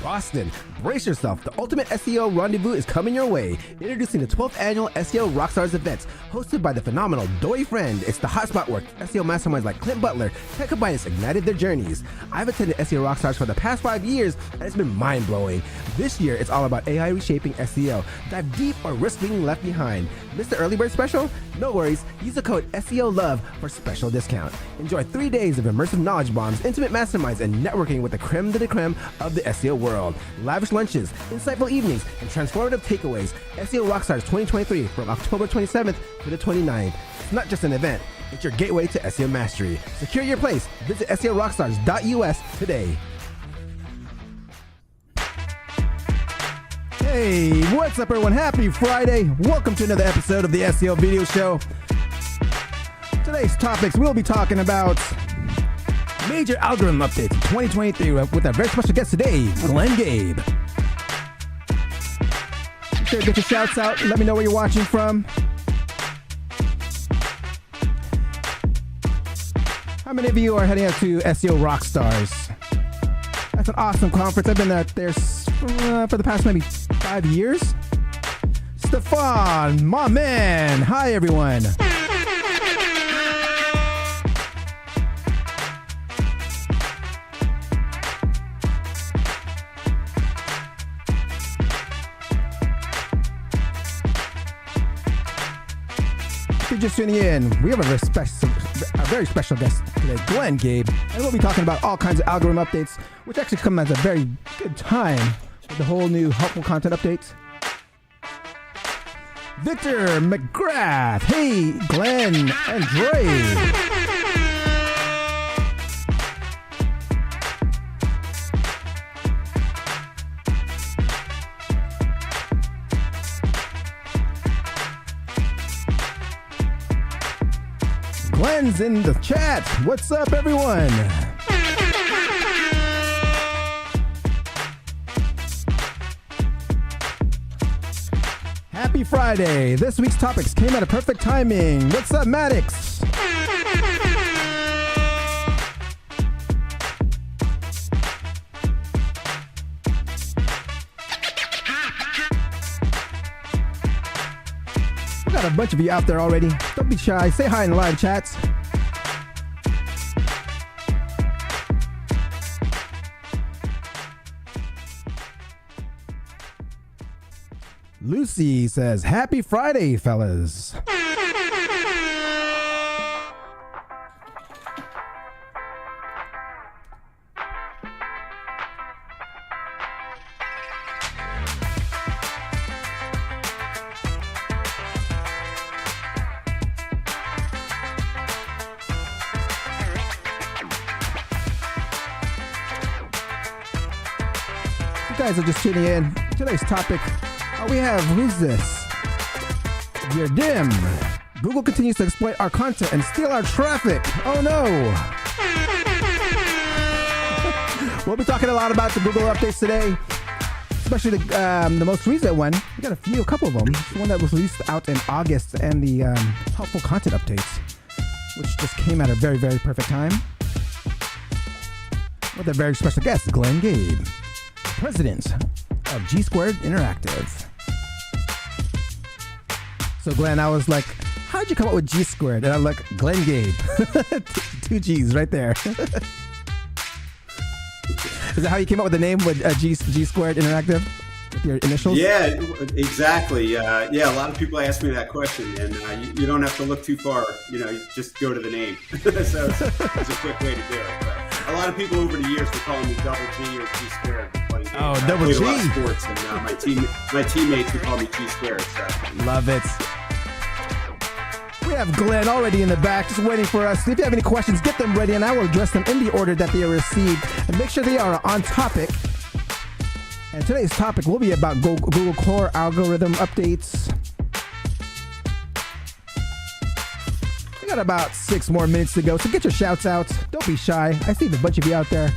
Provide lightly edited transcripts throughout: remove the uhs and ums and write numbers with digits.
Boston. Brace yourself, the ultimate SEO rendezvous is coming your way. Introducing the 12th annual SEO Rockstars event, hosted by the phenomenal Dory Friend. It's the hotspot where SEO masterminds like Clint Butler, Tech Combiners ignited their journeys. I've attended SEO Rockstars for the past 5 years, and it's been mind-blowing. This year, it's all about AI reshaping SEO. Dive deep or risk being left behind. Miss the early bird special? No worries. Use the code SEOLOVE for special discount. Enjoy 3 days of immersive knowledge bombs, intimate masterminds, and networking with the creme de la creme of the SEO world. Lavish lunches, insightful evenings, and transformative takeaways. SEO Rockstars 2023 from October 27th to the 29th. It's not just an event, it's your gateway to SEO mastery. Secure your place. Visit SEORockstars.us today. Hey, what's up everyone? Happy Friday. Welcome to another episode of the SEO Video Show. Today's topics, we'll be talking about major algorithm updates in 2023 with our very special guest today, Gabe. Sure, get your shouts out. Let me know where you're watching from. How many of you are heading out to SEO Rockstars? That's an awesome conference. I've been out there for the past maybe 5 years. Stefan, my man. Hi, everyone. If you're just tuning in, we have a very special guest today, Gabe, and we'll be talking about all kinds of algorithm updates, which actually come at a very good time with the whole new helpful content updates. Victor McGrath, hey, Glenn, and Dre. Glenn's in the chat. What's up, everyone? Happy Friday. This week's topics came at a perfect timing. What's up, Maddox? We got a bunch of you out there already. Don't be shy. Say hi in the live chats. Lucy says, happy Friday, fellas. You guys are just tuning in. Today's topic, we have, who's this? You're dim. Google continues to exploit our content and steal our traffic. Oh no. We'll be talking a lot about the Google updates today, especially the most recent one. We got a couple of them. The one that was released out in August and the helpful content updates, which just came at a very, very perfect time. With a very special guest, Gabe, president of G Squared Interactive. So Glenn, I was like, how'd you come up with G Squared? And I'm like, Gabe. 2 G's right there. Is that how you came up with the name with G Squared Interactive? With your initials? Yeah, exactly. Yeah, a lot of people ask me that question, and you don't have to look too far. You just go to the name. So it's a quick way to do it. But a lot of people over the years were calling me Double G or G Squared. Oh, Double G. I played a lot of sports, and my teammates would call me G Squared. So. Love it. We have Glenn already in the back, just waiting for us. If you have any questions, get them ready, and I will address them in the order that they are received. And make sure they are on topic. And today's topic will be about Google Core algorithm updates. We got about 6 more minutes to go, so get your shouts out. Don't be shy. I see a bunch of you out there.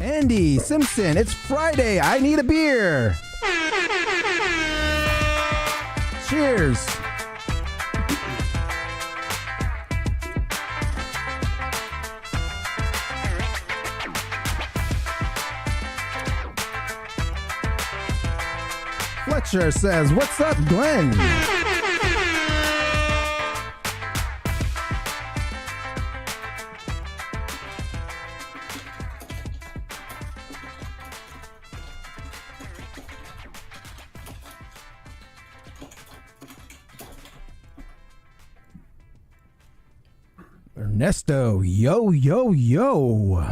Andy Simpson, it's Friday. I need a beer. Cheers. Fletcher says, what's up, Glenn? Ernesto, yo, yo, yo.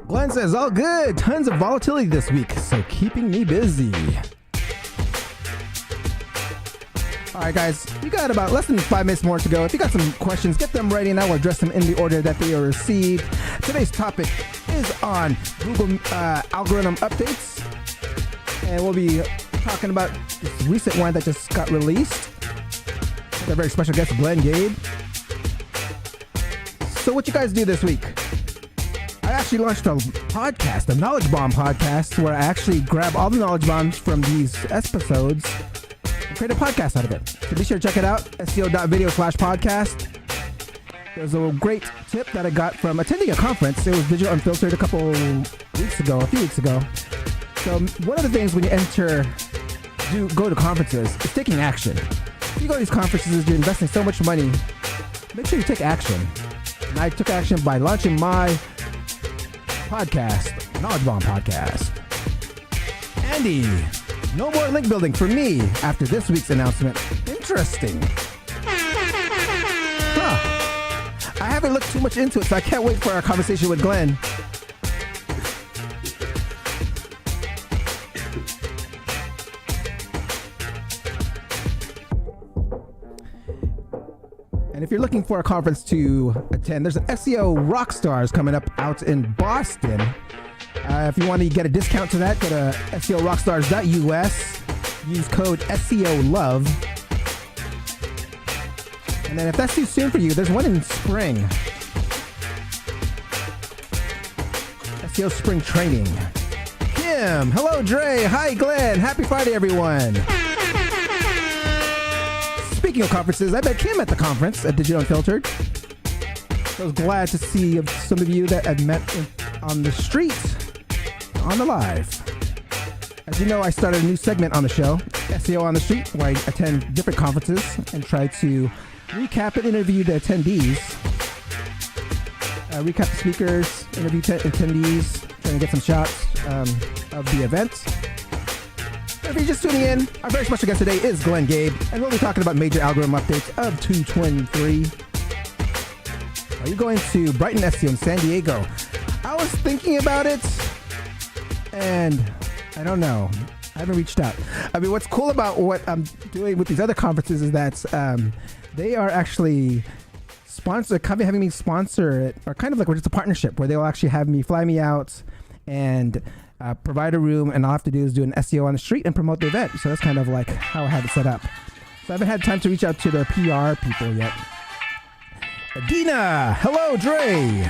Glenn says, all good. Tons of volatility this week, so keeping me busy. All right, guys, you got about less than 5 minutes more to go. If you got some questions, get them ready, and I will address them in the order that they are received. Today's topic is on Google algorithm updates, and we'll be talking about this recent one that just got released with a very special guest, Glenn Gabe. So what you guys do this week? I actually launched a podcast, a Knowledge Bomb podcast, where I actually grab all the knowledge bombs from these episodes and create a podcast out of it. So be sure to check it out, seo.video/podcast. There's a great tip that I got from attending a conference. It was Digital Unfiltered a few weeks ago. So one of the things when you go to conferences is taking action. If you go to these conferences, you're investing so much money. Make sure you take action. And I took action by launching my podcast, Knowledge Bomb Podcast. Andy, no more link building for me after this week's announcement. Interesting. I haven't looked too much into it, so I can't wait for our conversation with Glenn. And if you're looking for a conference to attend, there's an SEO Rockstars coming up out in Boston. If you want to get a discount to that, go to seorockstars.us. Use code SEOLOVE. And then if that's too soon for you, there's one in spring. SEO Spring Training. Kim, hello Dre, hi Glenn, happy Friday everyone. Speaking of conferences, I met Kim at the conference at Digital Unfiltered. I was glad to see some of you that I've met on the street, on the live. As you know, I started a new segment on the show, SEO on the Street, where I attend different conferences and try to recap and interview the attendees. Recap the speakers, interview attendees, trying to get some shots of the event. If you're just tuning in, our very special guest today is Glenn Gabe, and we'll be talking about major algorithm updates of 223. Are you going to Brighton SEO in San Diego? I was thinking about it, and I don't know. I haven't reached out. I mean, what's cool about what I'm doing with these other conferences is that they are actually having me sponsor it, or kind of like we're just a partnership where they'll actually have me fly me out and provide a room, and all I have to do is do an SEO on the street and promote the event. So that's kind of like how I have it set up. So I haven't had time to reach out to their PR people yet. Adina, hello, Dre.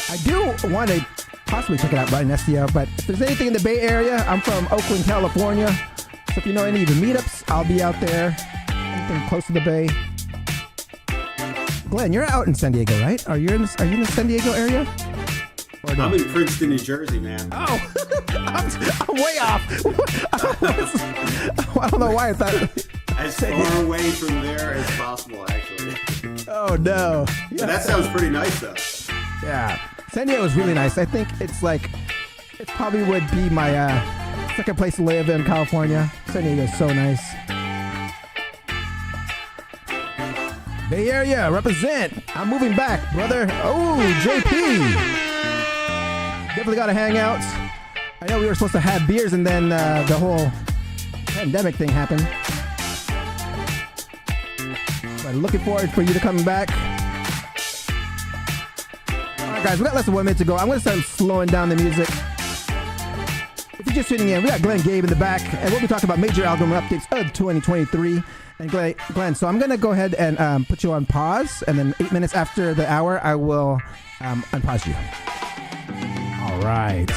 I do want to possibly check it out right in SEO, but if there's anything in the Bay Area, I'm from Oakland, California. So if you know any of the meetups, I'll be out there. Anything close to the Bay. Glenn, you're out in San Diego, right? Are you in the San Diego area? Or no? I'm in Princeton, New Jersey, man. Oh, I'm way off. I don't know why I thought. As far away from there as possible, actually. Oh, no. Yeah. That sounds pretty nice, though. Yeah. San Diego is really nice. I think it probably would be my second place to live in California. San Diego is so nice. Bay Area, represent. I'm moving back, brother. Oh, JP. Definitely got to hang out. I know we were supposed to have beers and then the whole pandemic thing happened. But looking forward for you to coming back. All right, guys, we got less than 1 minute to go. I'm going to start slowing down the music. If you're just tuning in, we got Glenn Gabe in the back, and we'll be talking about major algorithm updates of 2023. And Glenn, so I'm going to go ahead and put you on pause, and then 8 minutes after the hour, I will unpause you. All right.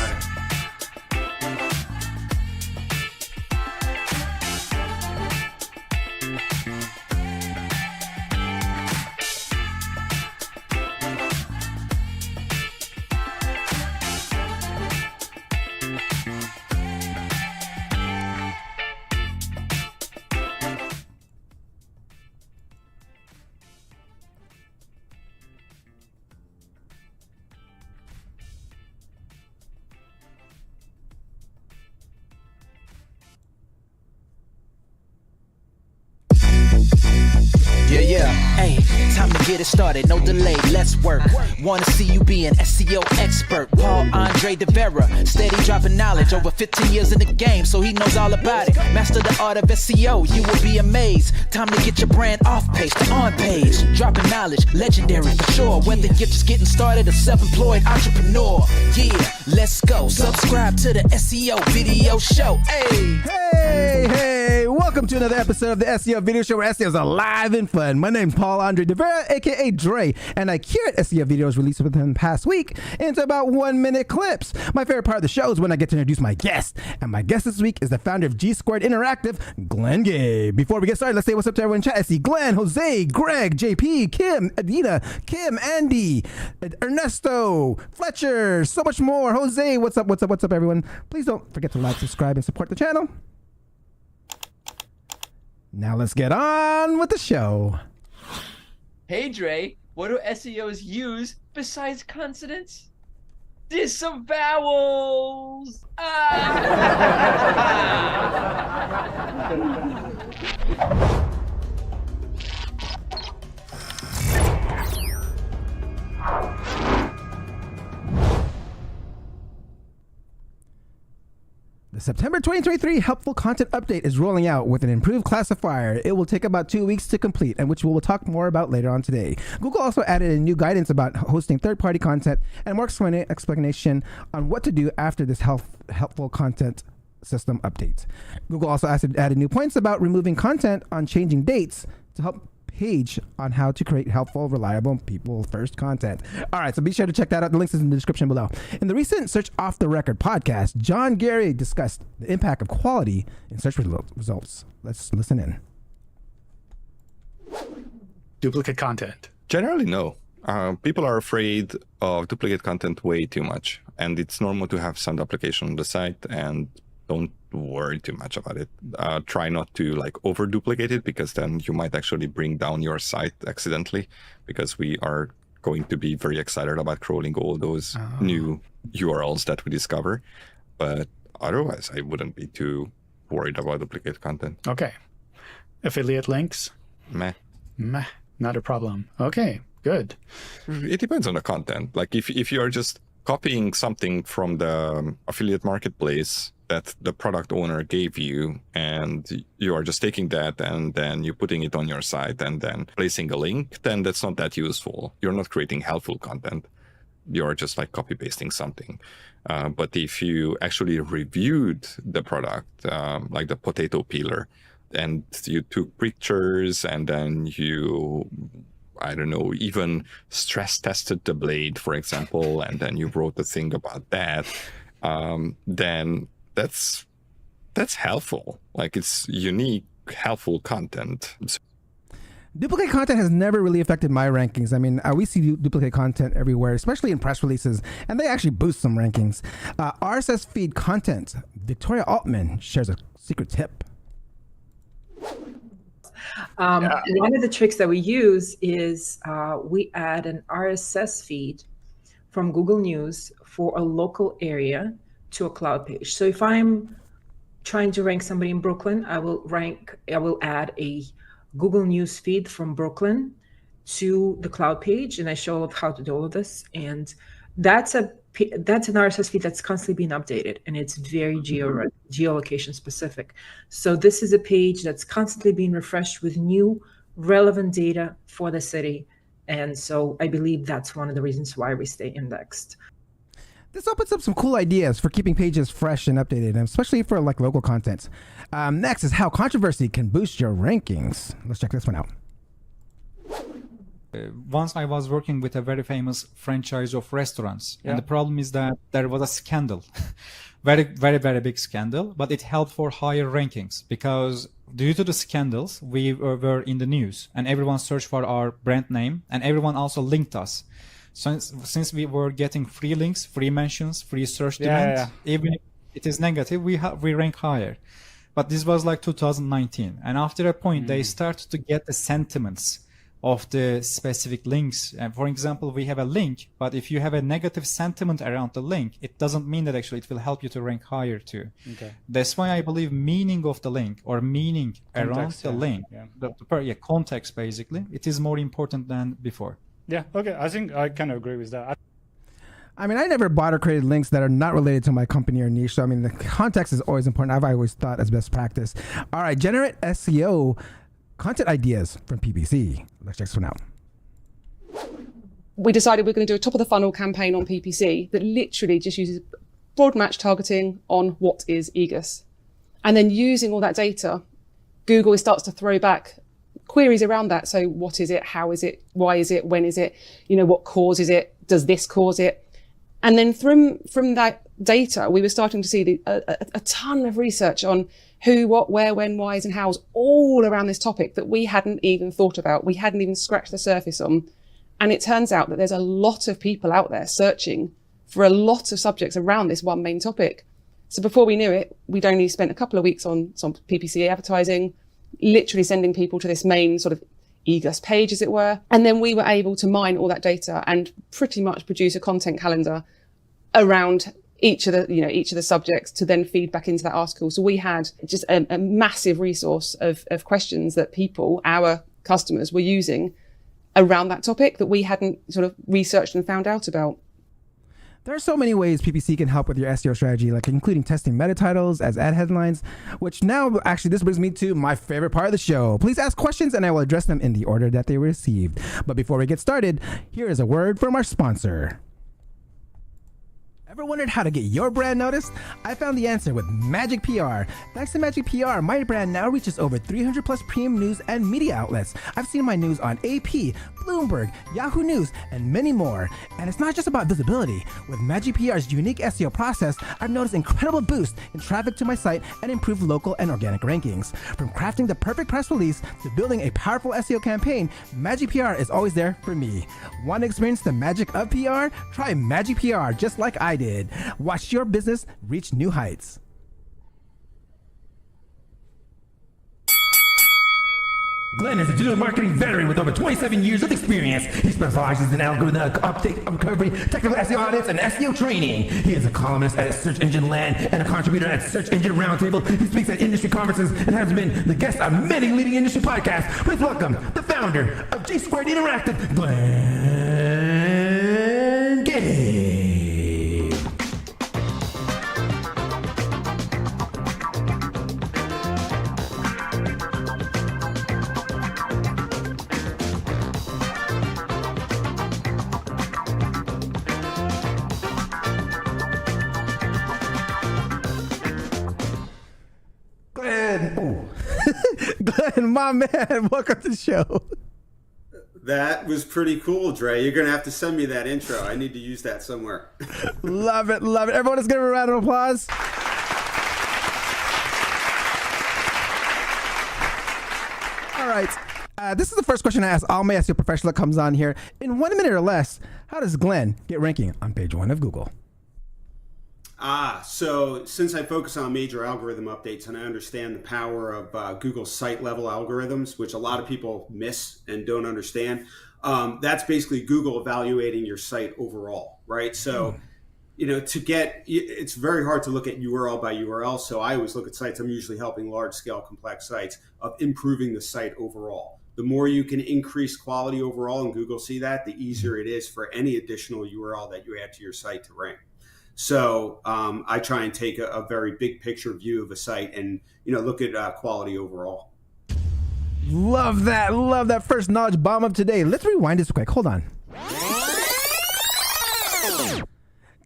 Hey, time to get it started, no delay, let's work. Wanna see you be an SEO expert. Paul Andre De Vera, steady dropping knowledge. Over 15 years in the game, so he knows all about it. Master the art of SEO, you will be amazed. Time to get your brand off page to on page. Dropping knowledge, legendary for sure. Whether you're just getting started or self-employed entrepreneur. Yeah, let's go. Subscribe to the SEO video show. Hey, welcome to another episode of the SEO video show where SEO is alive and fun. My name's Paul Andre De Vera, aka Dre, and I curate SEO videos released within the past week into about 1 minute clips. My favorite part of the show is when I get to introduce my guest, and my guest this week is the founder of G Squared Interactive, Glenn Gabe. Before we get started, let's say what's up to everyone in chat. I see Glenn, Jose, Greg, JP, Kim, Adina, Kim, Andy, Ernesto, Fletcher, so much more. Jose, what's up, everyone? Please don't forget to like, subscribe, and support the channel. Now let's get on with the show. Hey Dre, what do SEOs use besides consonants? Disavowals! The September 2023 Helpful Content Update is rolling out with an improved classifier. It will take about 2 weeks to complete, and which we will talk more about later on today. Google also added a new guidance about hosting third-party content and more explanation on what to do after this helpful content system update. Google also added new points about removing content on changing dates to help page on how to create helpful, reliable, people-first content. All right, so be sure to check that out. The links is in the description below. In the recent Search Off the Record podcast, John Gary discussed the impact of quality in search results. Let's listen in. Duplicate content. Generally, no. People are afraid of duplicate content way too much, and it's normal to have some duplication on the site, and don't worry too much about it. Try not to over duplicate it, because then you might actually bring down your site accidentally, because we are going to be very excited about crawling all those new URLs that we discover. But otherwise, I wouldn't be too worried about duplicate content. Okay. Affiliate links? Meh. Not a problem. Okay, good. It depends on the content. If you are just copying something from the affiliate marketplace that the product owner gave you, and you are just taking that and then you're putting it on your site and then placing a link, then that's not that useful. You're not creating helpful content. You're just copy pasting something. But if you actually reviewed the product, like the potato peeler, and you took pictures and then you, I don't know, even stress tested the blade, for example, and then you wrote a thing about that, then that's helpful. It's unique, helpful content. Duplicate content has never really affected my rankings. I mean, we see duplicate content everywhere, especially in press releases, and they actually boost some rankings. RSS feed content. Viktoria Altman shares a secret tip. One of the tricks that we use is we add an RSS feed from Google News for a local area to a cloud page. So if I'm trying to rank somebody in Brooklyn, I will add a Google News feed from Brooklyn to the cloud page, and I show how to do all of this. And that's an RSS feed that's constantly being updated, and it's very geolocation specific. So this is a page that's constantly being refreshed with new relevant data for the city. And so I believe that's one of the reasons why we stay indexed. This opens up some cool ideas for keeping pages fresh and updated, and especially for like local content. Next is how controversy can boost your rankings. Let's check this one out. Once I was working with a very famous franchise of restaurants, and the problem is that there was a scandal, very big scandal, but it helped for higher rankings because due to the scandals, we were in the news and everyone searched for our brand name and everyone also linked us. Since we were getting free links, free mentions, free search demand, even if it is negative, we rank higher. But this was like 2019, and after a point, they started to get the sentiments of the specific links. And for example, we have a link, but if you have a negative sentiment around the link, it doesn't mean that actually it will help you to rank higher too. Okay. That's why I believe meaning of the link or meaning context, around the link, context basically, it is more important than before. Yeah, okay, I think I kind of agree with that. I mean, I never bought or created links that are not related to my company or niche. So, I mean, the context is always important. I've always thought as best practice. All right, generate SEO content ideas from PPC. Let's check this one out. We decided we're going to do a top of the funnel campaign on PPC that literally just uses broad match targeting on what is egress. And then using all that data, Google starts to throw back queries around that. So what is it? How is it? Why is it? When is it? You know, what causes it? Does this cause it? And then from that data, we were starting to see a ton of research on who, what, where, when, whys, and hows all around this topic that we hadn't even thought about. We hadn't even scratched the surface on. And it turns out that there's a lot of people out there searching for a lot of subjects around this one main topic. So before we knew it, we'd only spent a couple of weeks on some PPC advertising, literally sending people to this main sort of egress page, as it were. And then we were able to mine all that data and pretty much produce a content calendar around each of the subjects to then feed back into that article. So we had just a massive resource of questions that people, our customers, were using around that topic that we hadn't sort of researched and found out about. There are so many ways PPC can help with your SEO strategy, like including testing meta titles as ad headlines, which now actually this brings me to my favorite part of the show. Please ask questions and I will address them in the order that they were received. But before we get started, here is a word from our sponsor. Ever wondered how to get your brand noticed? I found the answer with Magic PR. Thanks to Magic PR, my brand now reaches over 300 plus premium news and media outlets. I've seen my news on AP, Bloomberg, Yahoo News, and many more. And it's not just about visibility. With Magic PR's unique SEO process, I've noticed incredible boost in traffic to my site and improved local and organic rankings. From crafting the perfect press release to building a powerful SEO campaign, Magic PR is always there for me. Want to experience the magic of PR? Try Magic PR just like I did. Watch your business reach new heights. Glenn is a digital marketing veteran with over 27 years of experience. He specializes in algorithm update, recovery, technical SEO audits, and SEO training. He is a columnist at Search Engine Land and a contributor at Search Engine Roundtable. He speaks at industry conferences and has been the guest on many leading industry podcasts. Please welcome the founder of G Squared Interactive, Glenn Gabe. Glenn, my man, welcome to the show. That was pretty cool, Dre. You're going to have to send me that intro. I need to use that somewhere. Love it, love it. Everyone, let's give a round of applause. All right. This is the first question I ask all my SEO professional that comes on here. In 1 minute or less, how does Glenn get ranking on page 1 of Google? So since I focus on major algorithm updates and I understand the power of Google's site level algorithms, which a lot of people miss and don't understand, that's basically Google evaluating your site overall, right? So, it's very hard to look at URL by URL. So I always look at sites. I'm usually helping large scale complex sites of improving the site overall. The more you can increase quality overall, and Google see that, the easier it is for any additional URL that you add to your site to rank. So I try and take a very big picture view of a site and, look at quality overall. Love that. Love that first knowledge bomb of today. Let's rewind this quick. Hold on.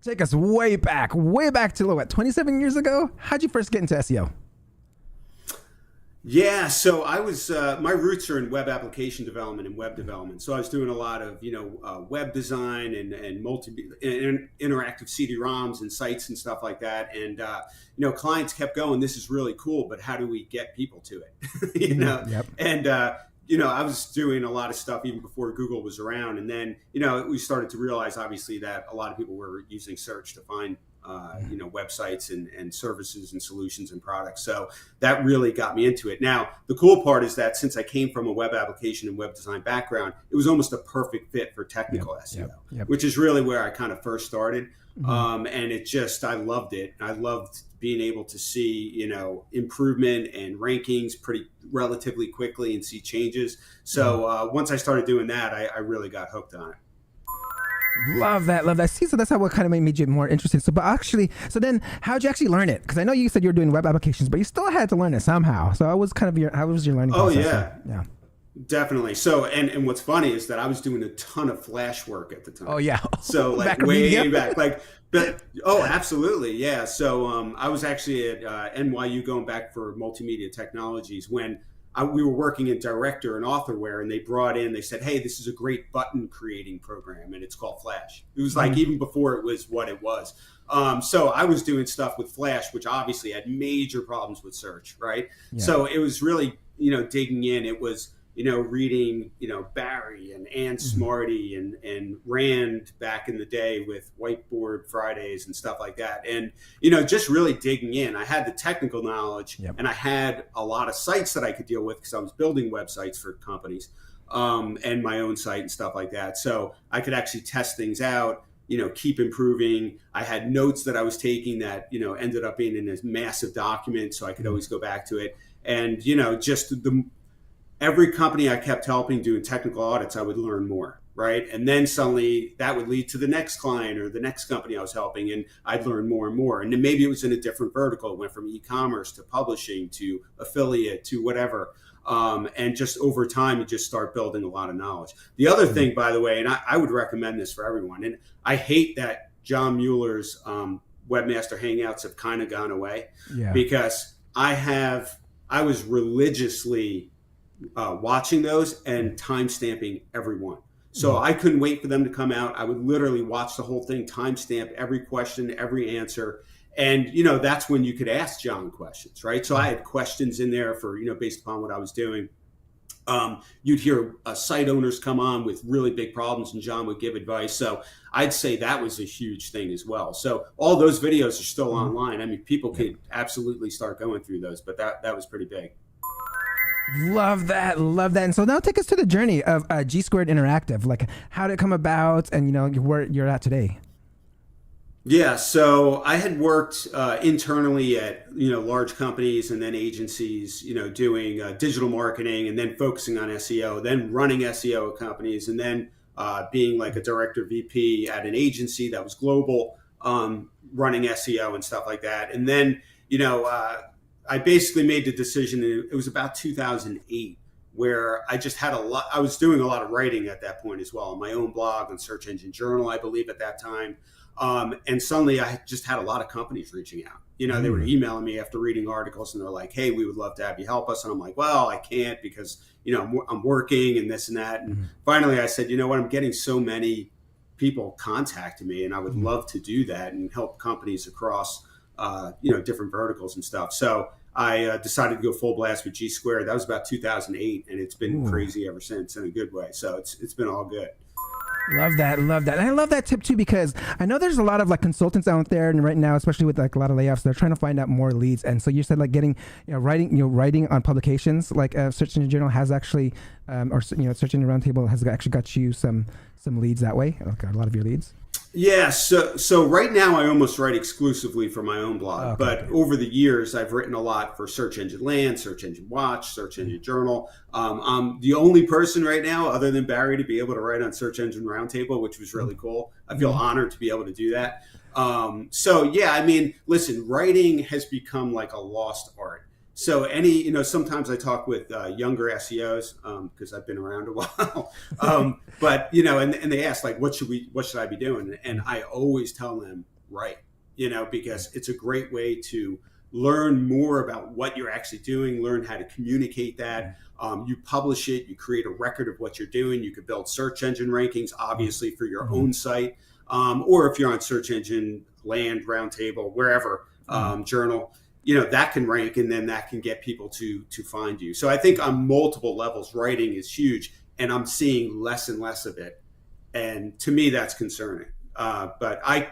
Take us way back to what, 27 years ago? How'd you first get into SEO? Yeah, so I was my roots are in web application development and web development. So I was doing a lot of web design and interactive CD-ROMs and sites and stuff like that. And clients kept going, "This is really cool, but how do we get people to it?" Yep. And I was doing a lot of stuff even before Google was around. And then we started to realize, obviously, that a lot of people were using search to find websites and services and solutions and products. So that really got me into it. Now, the cool part is that since I came from a web application and web design background, it was almost a perfect fit for technical SEO, which is really where I kind of first started. And I loved it. I loved being able to see, improvement and rankings pretty relatively quickly and see changes. So once I started doing that, I really got hooked on it. Love that. See, so that's how what kind of made you more interested. So then how'd you actually learn it? Because I know you said you were doing web applications, but you still had to learn it somehow. So how was your learning process? Yeah. Definitely. So, and what's funny is that I was doing a ton of Flash work at the time. Oh yeah. So like way back, absolutely. Yeah. So I was actually at NYU going back for multimedia technologies when we were working in director and authorware, and they said, "Hey, this is a great button creating program, and it's called Flash." It was like even before it was what it was. So I was doing stuff with Flash, which obviously had major problems with search, right? Yeah. So it was really, digging in. It was, reading, Barry and Ann Smarty and Rand back in the day with Whiteboard Fridays and stuff like that. And, just really digging in. I had the technical knowledge and I had a lot of sites that I could deal with because I was building websites for companies and my own site and stuff like that. So I could actually test things out, keep improving. I had notes that I was taking that, ended up being in this massive document. So I could always go back to it. And, every company I kept helping doing technical audits, I would learn more, right? And then suddenly that would lead to the next client or the next company I was helping, and I'd learn more and more. And then maybe it was in a different vertical. It went from e-commerce to publishing to affiliate to whatever. And just over time, you just start building a lot of knowledge. The other thing, by the way, and I would recommend this for everyone, and I hate that John Mueller's Webmaster Hangouts have kind of gone away because I was religiously watching those and timestamping every one. So I couldn't wait for them to come out. I would literally watch the whole thing, timestamp every question, every answer. And, that's when you could ask John questions, right? So I had questions in there for, based upon what I was doing. You'd hear site owners come on with really big problems and John would give advice. So I'd say that was a huge thing as well. So all those videos are still online. I mean, people could absolutely start going through those, but that was pretty big. Love that. And so now take us to the journey of G Squared Interactive. Like, how did it come about, and where you're at today? Yeah, so I had worked internally at large companies and then agencies, doing digital marketing and then focusing on SEO, then running SEO at companies, and then being like a director VP at an agency that was global, running SEO and stuff like that, and then I basically made the decision. It was about 2008 where I just had I was doing a lot of writing at that point as well on my own blog on Search Engine Journal, I believe at that time. And suddenly I just had a lot of companies reaching out. They were emailing me after reading articles and they're like, "Hey, we would love to have you help us." And I'm like, "Well, I can't because, I'm working and this and that." And finally I said, "You know what? I'm getting so many people contacting me and I would love to do that and help companies across different verticals and stuff." So I decided to go full blast with G Squared. That was about 2008, and it's been crazy ever since in a good way. So it's been all good. Love that. And I love that tip too, because I know there's a lot of like consultants out there, and right now, especially with like a lot of layoffs, they're trying to find out more leads. And so you said like getting, writing on publications like Search Engine Journal has actually, Search Engine Roundtable has actually got you some leads that way. Okay, a lot of your leads. Yeah, so right now I almost write exclusively for my own blog, but over the years I've written a lot for Search Engine Land, Search Engine Watch, Search Engine Journal. I'm the only person right now, other than Barry, to be able to write on Search Engine Roundtable, which was really cool. I feel honored to be able to do that. So yeah, I mean, listen, writing has become like a lost art. So sometimes I talk with younger SEOs because I've been around a while, but and they ask like, what should I be doing? And I always tell them, write, because it's a great way to learn more about what you're actually doing, learn how to communicate that. You publish it, you create a record of what you're doing. You could build search engine rankings, obviously, for your own site. Or if you're on search engine, Land, Roundtable, wherever, Journal, that can rank, and then that can get people to find you. So I think on multiple levels, writing is huge, and I'm seeing less and less of it. And to me, that's concerning. But I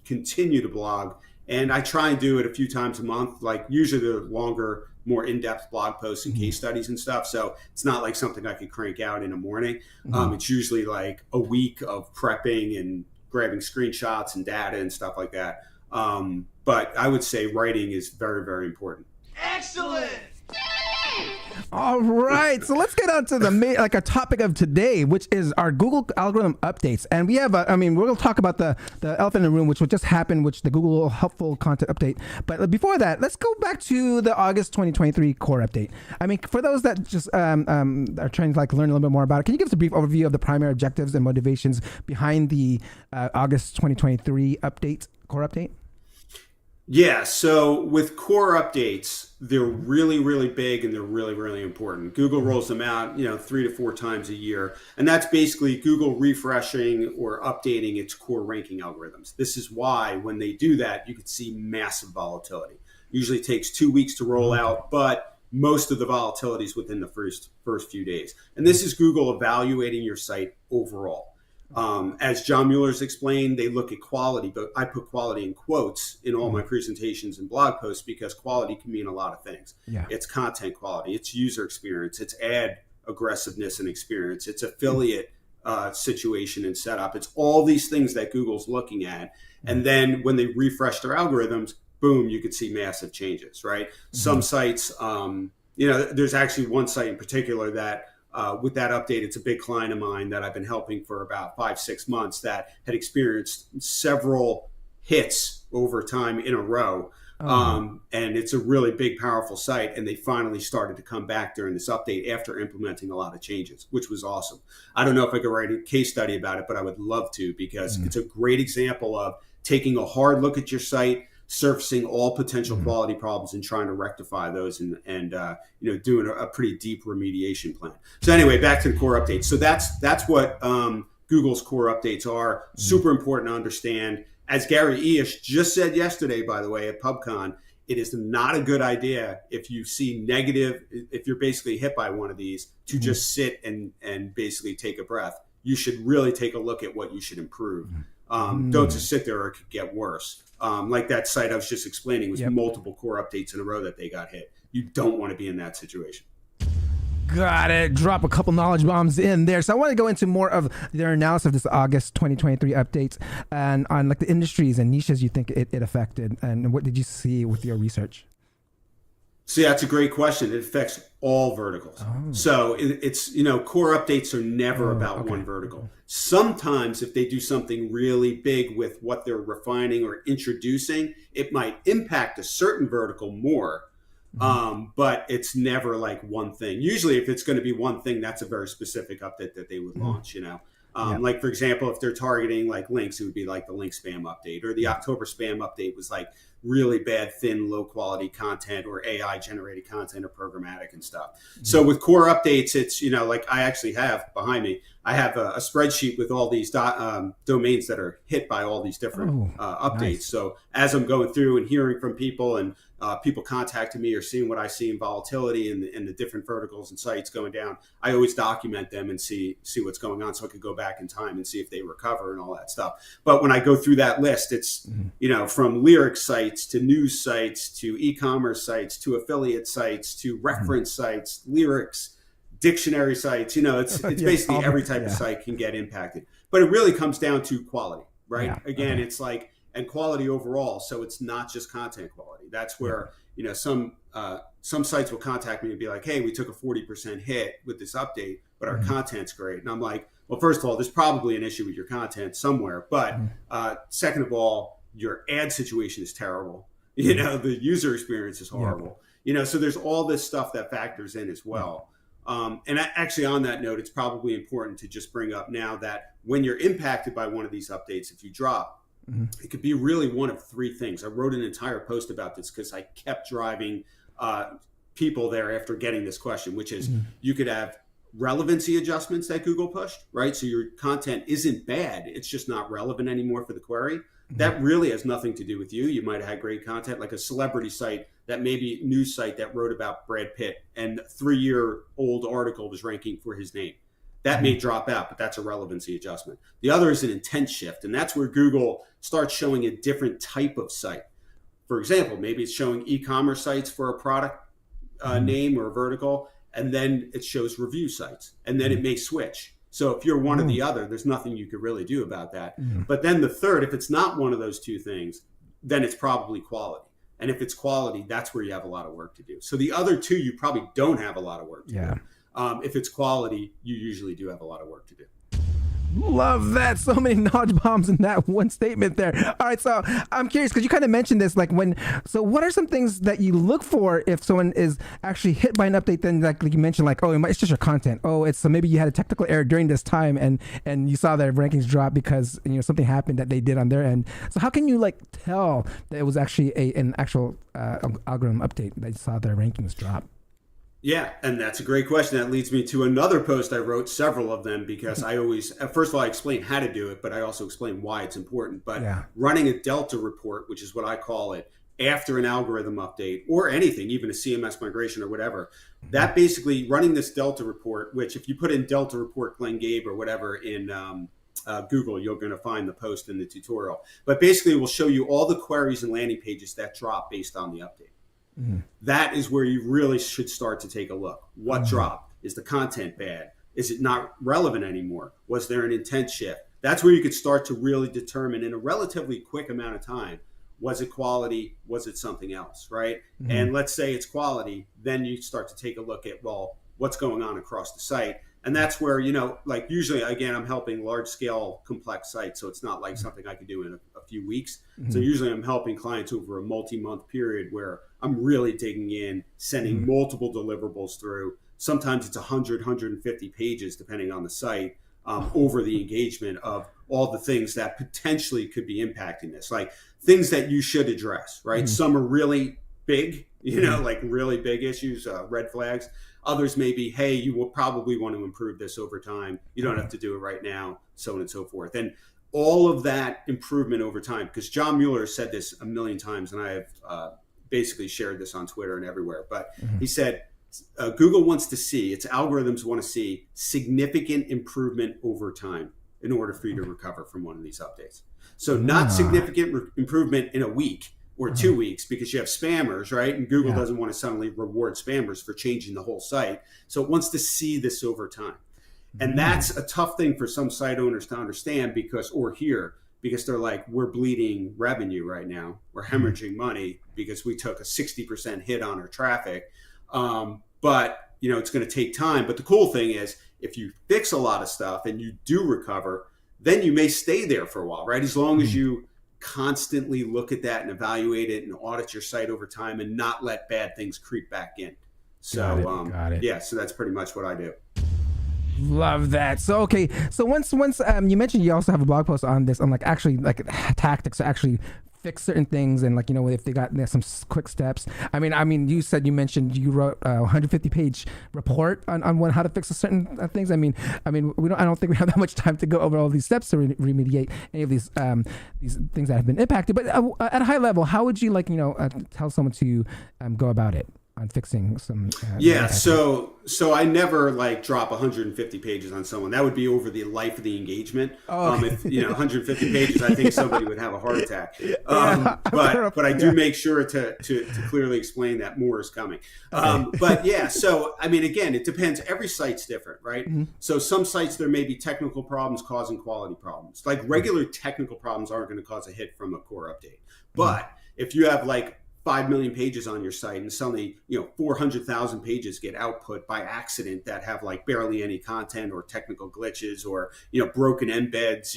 continue to blog, and I try and do it a few times a month, like usually the longer, more in-depth blog posts and case studies and stuff. So it's not like something I could crank out in a morning. It's usually like a week of prepping and grabbing screenshots and data and stuff like that. But I would say writing is very, very important. Excellent. All right, so let's get on to a topic of today, which is our Google algorithm updates. And we have, we're going to talk about the elephant in the room, which just happened, which the Google helpful content update. But before that, let's go back to the August 2023 core update. For those that just are trying to learn a little bit more about it, can you give us a brief overview of the primary objectives and motivations behind the August 2023 core update? Yeah, so with core updates, they're really, really big and they're really, really important. Google rolls them out, 3 to 4 times a year. And that's basically Google refreshing or updating its core ranking algorithms. This is why when they do that, you could see massive volatility. Usually takes 2 weeks to roll out, but most of the volatility is within the first few days. And this is Google evaluating your site overall. As John Mueller's explained, they look at quality, but I put quality in quotes in all my presentations and blog posts because quality can mean a lot of things. Yeah. It's content quality, it's user experience, it's ad aggressiveness and experience, it's affiliate situation and setup. It's all these things that Google's looking at. And then when they refresh their algorithms, boom, you could see massive changes, right? Some sites, there's actually one site in particular that with that update, it's a big client of mine that I've been helping for about 5-6 months that had experienced several hits over time in a row. And it's a really big, powerful site. And they finally started to come back during this update after implementing a lot of changes, which was awesome. I don't know if I could write a case study about it, but I would love to because it's a great example of taking a hard look at your site, surfacing all potential quality problems and trying to rectify those and doing a pretty deep remediation plan. So anyway, back to the core updates. So that's what Google's core updates are. Super important to understand. As Gary Eish just said yesterday, by the way, at PubCon, it is not a good idea if you see negative, if you're basically hit by one of these, to just sit and basically take a breath. You should really take a look at what you should improve. Don't just sit there or it could get worse. Like that site I was just explaining was multiple core updates in a row that they got hit. You don't want to be in that situation. Got it. Drop a couple knowledge bombs in there. So I want to go into more of their analysis of this August 2023 updates and on the industries and niches you think it affected. And what did you see with your research? See, that's a great question. It affects all verticals. So it's, core updates are never about one vertical. Sometimes if they do something really big with what they're refining or introducing, it might impact a certain vertical more. But it's never like one thing. Usually if it's going to be one thing, that's a very specific update that they would launch, Like, for example, if they're targeting like links, it would be like the link spam update, or the October spam update was like really bad, thin, low quality content or AI generated content or programmatic and stuff. So with core updates, it's, like I actually have behind me, I have a spreadsheet with all these domains that are hit by all these different updates. Nice. So as I'm going through and hearing from people and people contacting me or seeing what I see in volatility and the different verticals and sites going down, I always document them and see what's going on so I could go back in time and see if they recover and all that stuff. But when I go through that list, it's, from lyric sites to news sites to e-commerce sites to affiliate sites to reference sites, lyrics, dictionary sites, it's basically every type of site can get impacted. But it really comes down to quality, right? Again, it's like, and quality overall. So it's not just content quality. That's where, some sites will contact me and be like, hey, we took a 40% hit with this update, but our content's great. And I'm like, well, first of all, there's probably an issue with your content somewhere. But second of all, your ad situation is terrible. The user experience is horrible. So there's all this stuff that factors in as well. And actually on that note, it's probably important to just bring up now that when you're impacted by one of these updates, if you drop It could be really one of three things. I wrote an entire post about this because I kept driving people there after getting this question, which is you could have relevancy adjustments that Google pushed, right? So your content isn't bad. It's just not relevant anymore for the query. That really has nothing to do with you. You might have had great content, like a celebrity site that maybe news site that wrote about Brad Pitt and a 3-year-old article was ranking for his name. That may drop out, but that's a relevancy adjustment. The other is an intent shift, and that's where Google starts showing a different type of site. For example, maybe it's showing e-commerce sites for a product name or a vertical, and then it shows review sites, and then it may switch. So if you're one or the other, there's nothing you could really do about that. But then the third, if it's not one of those two things, then it's probably quality. And if it's quality, that's where you have a lot of work to do. So the other two, you probably don't have a lot of work to do. If it's quality, you usually do have a lot of work to do. Love that. So many knowledge bombs in that one statement there. All right, so I'm curious because you kind of mentioned this, like so what are some things that you look for if someone is actually hit by an update? Then like you mentioned, like, oh, it's just your content. Oh, it's so maybe you had a technical error during this time and you saw their rankings drop because something happened that they did on their end. So how can you like tell that it was actually an actual algorithm update that you saw their rankings drop? Yeah, and that's a great question. That leads me to another post I wrote, several of them, because I always, first of all, I explain how to do it, but I also explain why it's important. But running a Delta report, which is what I call it, after an algorithm update or anything, even a CMS migration or whatever, that basically running this Delta report, which if you put in Delta report Glenn Gabe or whatever in Google, you're going to find the post in the tutorial. But basically, it will show you all the queries and landing pages that drop based on the update. That is where you really should start to take a look. What dropped? Is the content bad? Is it not relevant anymore? Was there an intent shift? That's where you could start to really determine in a relatively quick amount of time, was it quality? Was it something else, right? And let's say it's quality, then you start to take a look at, well, what's going on across the site? And that's where, like usually, again, I'm helping large scale complex sites. So it's not like something I could do in a few weeks. So usually I'm helping clients over a multi-month period where I'm really digging in, sending multiple deliverables through. Sometimes it's 100, 150 pages, depending on the site, over the engagement of all the things that potentially could be impacting this, like things that you should address, right? Some are really big, like really big issues, red flags. Others may be, hey, you will probably want to improve this over time. You don't have to do it right now, so on and so forth. And all of that improvement over time, because John Mueller said this a million times, and I have basically shared this on Twitter and everywhere, but he said, Google wants to see, its algorithms want to see significant improvement over time in order for you to recover from one of these updates. So not significant improvement in a week or 2 weeks because you have spammers, right? And Google doesn't want to suddenly reward spammers for changing the whole site. So it wants to see this over time. And that's a tough thing for some site owners to understand because they're like, we're bleeding revenue right now. We're hemorrhaging money because we took a 60% hit on our traffic. But it's going to take time. But the cool thing is if you fix a lot of stuff and you do recover, then you may stay there for a while, right? As long as you constantly look at that and evaluate it and audit your site over time and not let bad things creep back in. So, Got it. Yeah, so that's pretty much what I do. Love that. So, okay. So once you mentioned you also have a blog post on this, on like actually like tactics to actually fix certain things and like, if they got some quick steps. I mean, you mentioned you wrote a 150-page report on how to fix certain things. I don't think we have that much time to go over all these steps to remediate any of these things that have been impacted. But at a high level, how would you tell someone to go about it? On fixing some so I never drop 150 pages on someone. That would be over the life of the engagement. If 150 pages, I think somebody would have a heart attack. But I do make sure to clearly explain that more is coming. But yeah, so again, it depends. Every site's different, right? So some sites there may be technical problems causing quality problems. Like regular technical problems aren't going to cause a hit from a core update. But if you have 5 million pages on your site and suddenly 400,000 pages get output by accident that have barely any content or technical glitches or broken embeds,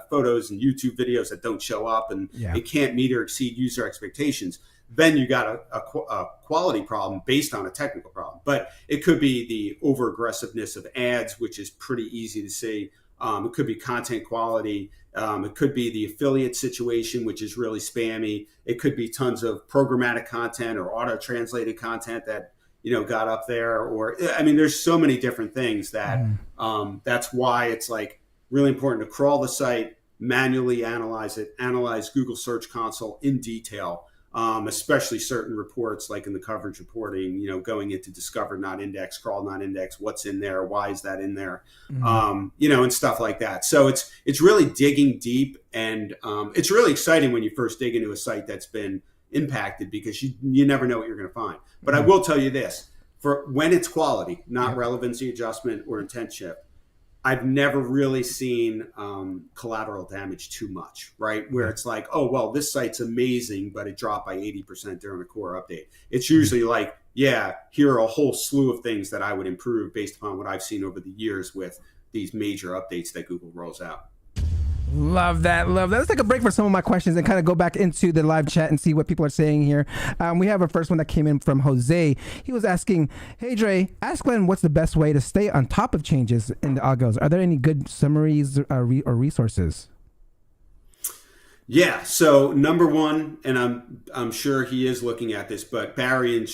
photos and YouTube videos that don't show up and it can't meet or exceed user expectations, then you got a quality problem based on a technical problem. But it could be the over aggressiveness of ads, which is pretty easy to see. It could be content quality. It could be the affiliate situation, which is really spammy. It could be tons of programmatic content or auto-translated content that, got up there. Or, I mean, there's so many different things that that's why it's like really important to crawl the site, manually analyze it, analyze Google Search Console in detail, especially certain reports like in the coverage reporting, going into discover not index, crawl not index, what's in there, why is that in there, and stuff like that. So it's really digging deep, and it's really exciting when you first dig into a site that's been impacted, because you never know what you're going to find. But I will tell you this, for when it's quality, not relevancy adjustment or intent shift, I've never really seen collateral damage too much, right? Where it's like, oh, well, this site's amazing, but it dropped by 80% during a core update. It's usually like, yeah, here are a whole slew of things that I would improve based upon what I've seen over the years with these major updates that Google rolls out. Love that. Let's take a break for some of my questions and kind of go back into the live chat and see what people are saying here. We have our first one that came in from Jose. He was asking, hey, Dre, ask Glenn what's the best way to stay on top of changes in the algos. Are there any good summaries or resources? Yeah. So number one, and I'm sure he is looking at this, but Barry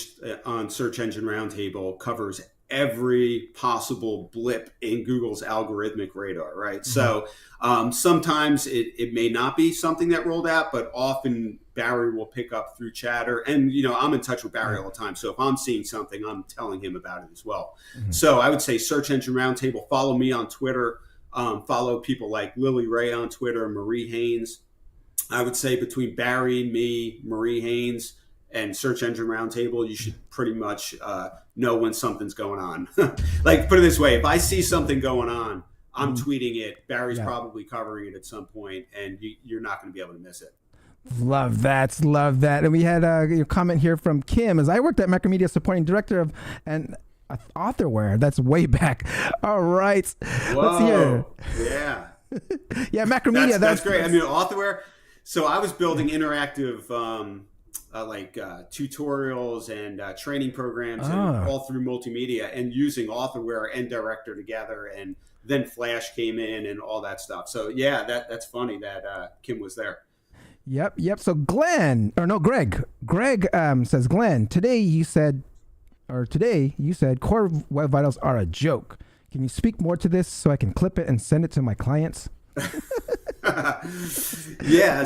on Search Engine Roundtable covers every possible blip in Google's algorithmic radar, right? So sometimes it may not be something that rolled out, but often Barry will pick up through chatter. And, I'm in touch with Barry all the time. So if I'm seeing something, I'm telling him about it as well. So I would say Search Engine Roundtable, follow me on Twitter, follow people like Lily Ray on Twitter, Marie Haynes. I would say between Barry, me, Marie Haynes, and Search Engine Roundtable, you should pretty much know when something's going on. Like, put it this way, if I see something going on, I'm tweeting it. Barry's probably covering it at some point, and you're not going to be able to miss it. Love that. And we had a comment here from Kim. As I worked at Macromedia supporting director of authorware. That's way back. All right. Whoa. Let's hear. Yeah. Yeah, Macromedia. That's great. I mean, authorware. So I was building interactive tutorials and training programs and all through multimedia, and using authorware and director together, and then Flash came in and all that stuff. So yeah, that's funny that Kim was there. Yep. So Greg says, Glenn, today you said core web vitals are a joke. Can you speak more to this so I can clip it and send it to my clients? Yeah.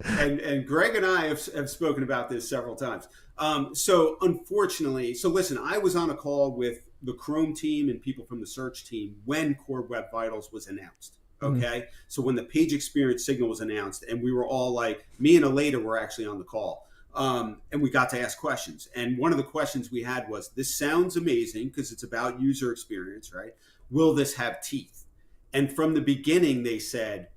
And Greg and I have spoken about this several times. So unfortunately, listen, I was on a call with the Chrome team and people from the search team when Core Web Vitals was announced. Okay. So when the page experience signal was announced, and we were all like, me and Aleda were actually on the call. And we got to ask questions. And one of the questions we had was, this sounds amazing because it's about user experience, right? Will this have teeth? And from the beginning, they said,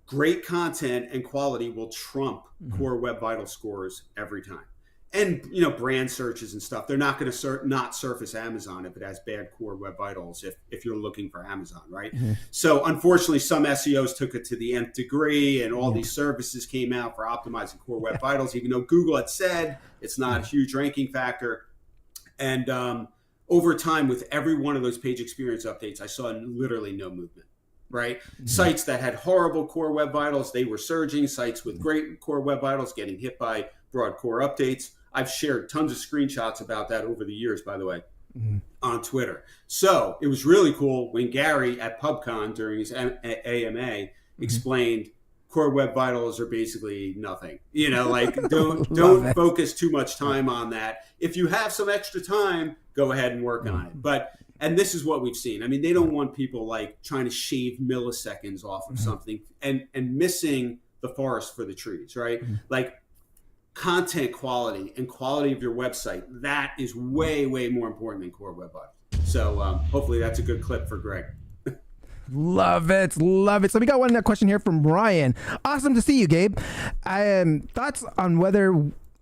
great content and quality will trump Core Web Vital scores every time. And, brand searches and stuff, they're not going to not surface Amazon if it has bad Core Web Vitals, if you're looking for Amazon, right? So unfortunately, some SEOs took it to the nth degree, and all these services came out for optimizing Core Web Vitals, even though Google had said it's not a huge ranking factor. And over time, with every one of those page experience updates, I saw literally no movement. Right? Sites that had horrible Core Web Vitals, they were surging. Sites with great Core Web Vitals getting hit by broad core updates. I've shared tons of screenshots about that over the years, by the way, on Twitter. So it was really cool when Gary at PubCon during his AMA explained Core Web Vitals are basically nothing. Don't focus too much time on that. If you have some extra time, go ahead and work on it. And this is what we've seen. I mean, they don't want people like trying to shave milliseconds off of something and missing the forest for the trees, right? Like content quality and quality of your website, that is way, way more important than Core Web Vitals. So hopefully that's a good clip for Greg. Love it. So we got one question here from Brian. Awesome to see you, Gabe. Thoughts on whether...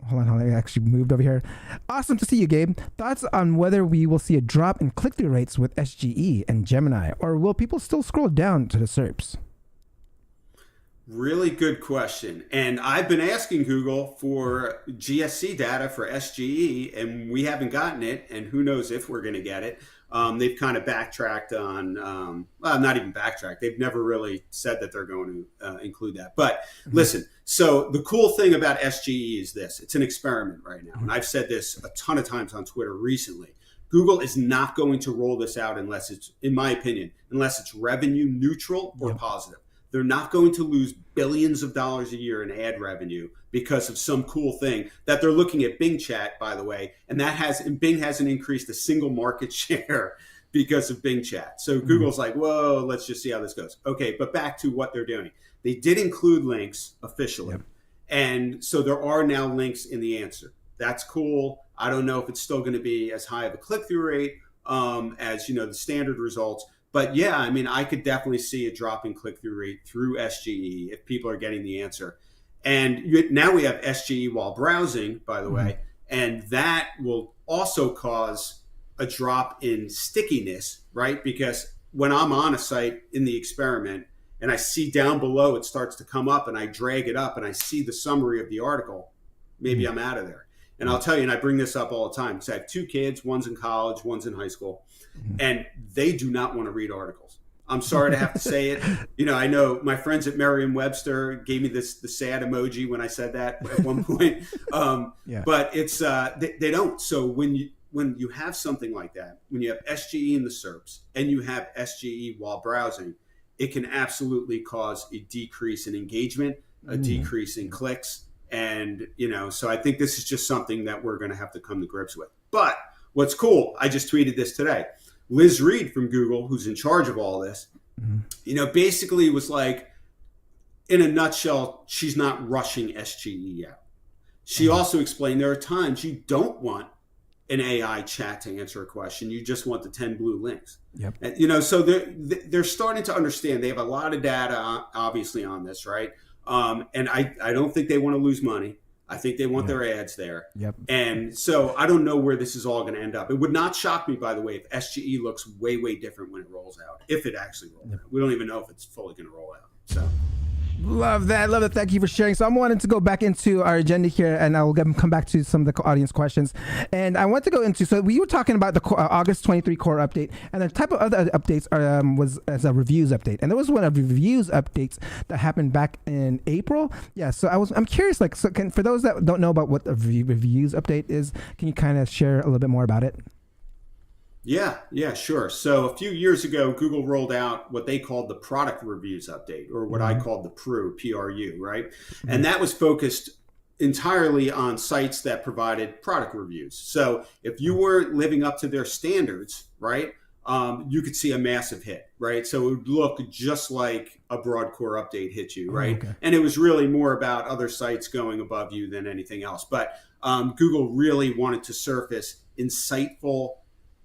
Hold on, I actually moved over here. Awesome to see you, Gabe. Thoughts on whether we will see a drop in click-through rates with SGE and Gemini, or will people still scroll down to the SERPs? Really good question. And I've been asking Google for GSC data for SGE, and we haven't gotten it, and who knows if we're going to get it. They've kind of backtracked on, well, not even backtracked. They've never really said that they're going to include that. But listen, so the cool thing about SGE is this. It's an experiment right now. And I've said this a ton of times on Twitter recently. Google is not going to roll this out unless it's, in my opinion, unless it's revenue neutral or positive. They're not going to lose billions of dollars a year in ad revenue because of some cool thing that they're looking at Bing Chat, by the way, and Bing hasn't increased a single market share because of Bing Chat. So Google's like, whoa, let's just see how this goes. Okay, but back to what they're doing. They did include links officially. And so there are now links in the answer. That's cool. I don't know if it's still going to be as high of a click-through rate as, the standard results. But yeah, I mean, I could definitely see a drop in click-through rate through SGE if people are getting the answer. And now we have SGE while browsing, by the way, and that will also cause a drop in stickiness, right? Because when I'm on a site in the experiment and I see down below it starts to come up and I drag it up and I see the summary of the article, maybe I'm out of there. And I'll tell you, and I bring this up all the time, because I have two kids, one's in college, one's in high school, and they do not want to read articles. I'm sorry to have to say it. I know my friends at Merriam-Webster gave me the sad emoji when I said that at one point. But it's they don't. So when you have something like that, when you have SGE in the SERPs and you have SGE while browsing, it can absolutely cause a decrease in engagement, a decrease in clicks. And, so I think this is just something that we're going to have to come to grips with. But what's cool, I just tweeted this today. Liz Reed from Google, who's in charge of all this, basically was like, in a nutshell, she's not rushing SGE out. She also explained there are times you don't want an AI chat to answer a question. You just want the 10 blue links. And, so they're starting to understand. They have a lot of data, obviously, on this, right? And I don't think they want to lose money. I think they want their ads there. And so I don't know where this is all going to end up. It would not shock me, by the way, if SGE looks way, way different when it rolls out, if it actually rolls out. We don't even know if it's fully going to roll out. So. Love that. Thank you for sharing. So I'm wanting to go back into our agenda here, and I'll come back to some of the audience questions. And I want to go into, so we were talking about the August 23 core update, and the type of other updates was as a reviews update. And there was one of reviews updates that happened back in April. Yeah. So I'm curious, for those that don't know about what the reviews update is, can you kind of share a little bit more about it? Yeah, sure. So a few years ago, Google rolled out what they called the product reviews update, or what I called the PRU, right? And that was focused entirely on sites that provided product reviews. So if you weren't living up to their standards, right, you could see a massive hit, right? So it would look just like a broad core update hit you, right? And it was really more about other sites going above you than anything else. But Google really wanted to surface insightful,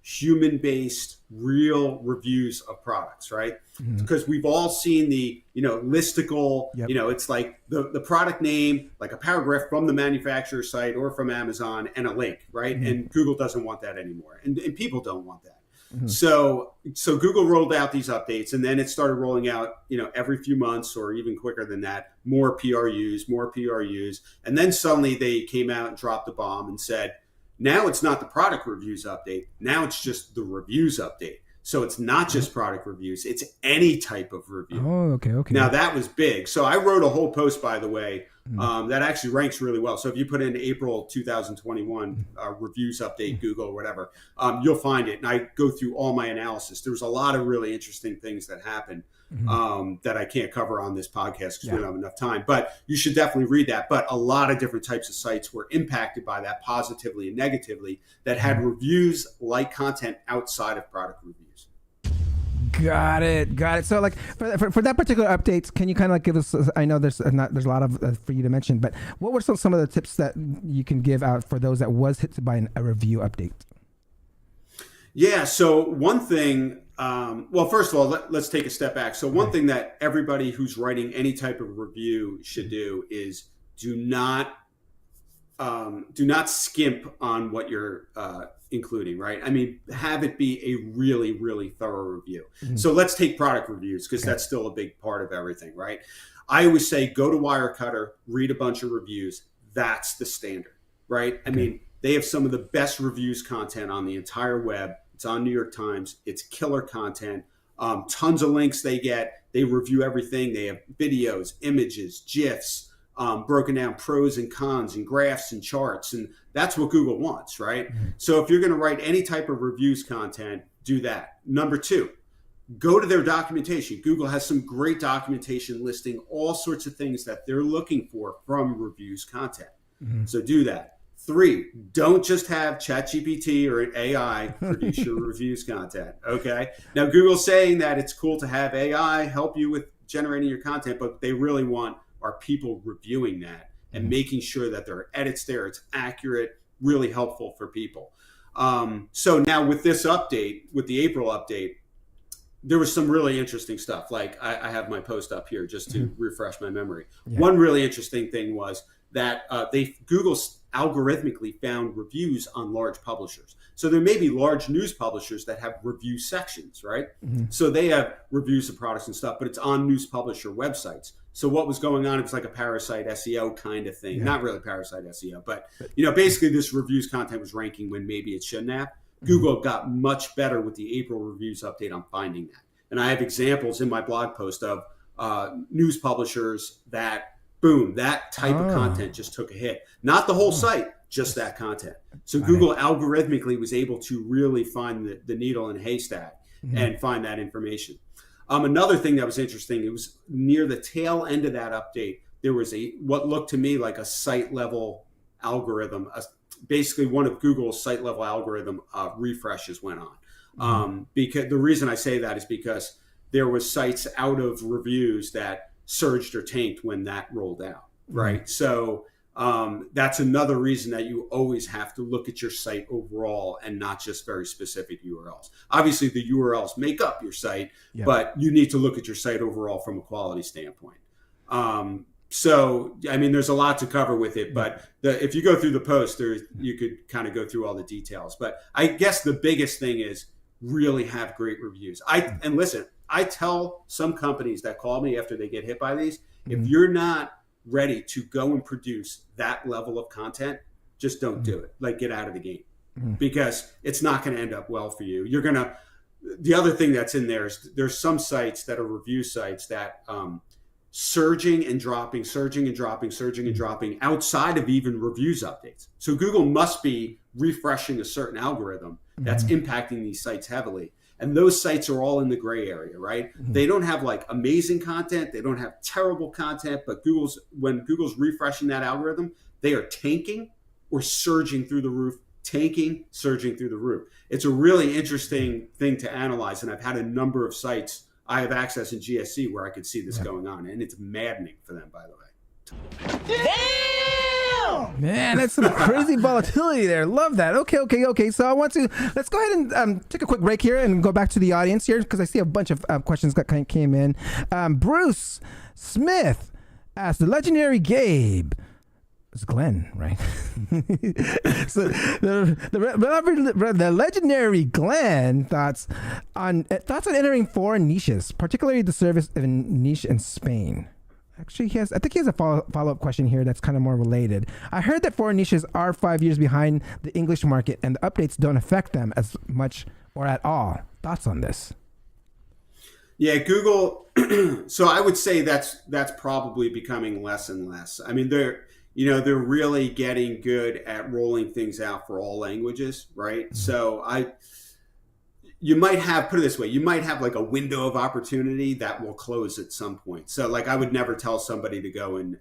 human-based, real reviews of products, right? Because we've all seen the, listicle, it's like the product name, like a paragraph from the manufacturer site or from Amazon and a link, right? And Google doesn't want that anymore. And people don't want that. So Google rolled out these updates, and then it started rolling out, every few months or even quicker than that, more PRUs. And then suddenly they came out and dropped the bomb and said, now it's not the product reviews update. Now it's just the reviews update. So it's not just product reviews. It's any type of review. Oh, okay. Now that was big. So I wrote a whole post, by the way, that actually ranks really well. So if you put in April 2021 reviews update, Google or whatever, you'll find it. And I go through all my analysis. There was a lot of really interesting things that happened that I can't cover on this podcast because we don't have enough time. But you should definitely read that. But a lot of different types of sites were impacted by that positively and negatively that had reviews like content outside of product reviews. Got it. So for that particular update, can you kind of give us, I know there's a lot of for you to mention, but what were some of the tips that you can give out for those that was hit by a review update? Yeah. So one thing, first of all, let's take a step back. So one thing that everybody who's writing any type of review should do is do not skimp on what you're including, right? I mean, have it be a really, really thorough review. So let's take product reviews because that's still a big part of everything, right? I always say go to Wirecutter, read a bunch of reviews. That's the standard, right? I mean, they have some of the best reviews content on the entire web. It's on New York Times. It's killer content. Tons of links they get. They review everything. They have videos, images, GIFs, broken down pros and cons and graphs and charts. And that's what Google wants, right? So if you're going to write any type of reviews content, do that. Number 2, go to their documentation. Google has some great documentation listing all sorts of things that they're looking for from reviews content. So do that. 3, don't just have ChatGPT or AI produce your reviews content, okay? Now, Google's saying that it's cool to have AI help you with generating your content, but they really want our people reviewing that and making sure that there are edits there, it's accurate, really helpful for people. So now with this update, with the April update, there was some really interesting stuff. Like I have my post up here just to refresh my memory. One really interesting thing was that Google algorithmically found reviews on large publishers. So there may be large news publishers that have review sections, right? So they have reviews of products and stuff, but it's on news publisher websites. So what was going on, it was like a parasite SEO kind of thing. Not really parasite SEO, but basically this reviews content was ranking when maybe it shouldn't have. Google got much better with the April reviews update on finding that. And I have examples in my blog post of news publishers that, boom, that type of content just took a hit. Not the whole site, just that content. So Google algorithmically was able to really find the needle in a haystack and find that information. Another thing that was interesting, it was near the tail end of that update, there was what looked to me like a site level algorithm, basically one of Google's site level algorithm refreshes went on. Because the reason I say that is because there was sites out of reviews that surged or tanked when that rolled out, right? So that's another reason that you always have to look at your site overall and not just very specific URLs. Obviously, the URLs make up your site, but you need to look at your site overall from a quality standpoint. So, I mean, there's a lot to cover with it, but if you go through the post, you could kind of go through all the details. But I guess the biggest thing is really have great reviews. And listen, I tell some companies that call me after they get hit by these, if you're not ready to go and produce that level of content, just don't do it. Like, get out of the game because it's not going to end up well for you. The other thing that's in there is there's some sites that are review sites that surging and dropping outside of even reviews updates. So Google must be refreshing a certain algorithm that's impacting these sites heavily. And those sites are all in the gray area, right? They don't have like amazing content. They don't have terrible content, but when Google's refreshing that algorithm, they are tanking or surging through the roof, surging through the roof. It's a really interesting thing to analyze. And I've had a number of sites I have access in GSC where I could see this going on. And it's maddening for them, by the way. Damn! Man, that's some crazy volatility there. Love that. Okay. So let's go ahead and take a quick break here and go back to the audience here because I see a bunch of questions that kind of came in. Bruce Smith asked, the legendary Gabe. It's Glenn, right? So the legendary Glenn thoughts on entering foreign niches, particularly the service of a niche in Spain. Actually, I think he has a follow-up question here that's kind of more related. I heard that foreign niches are 5 years behind the English market and the updates don't affect them as much or at all. Thoughts on this? Yeah, Google. So I would say that's probably becoming less and less. I mean, they're really getting good at rolling things out for all languages, right? So you might have, put it this way, you might have like a window of opportunity that will close at some point. So like I would never tell somebody to go and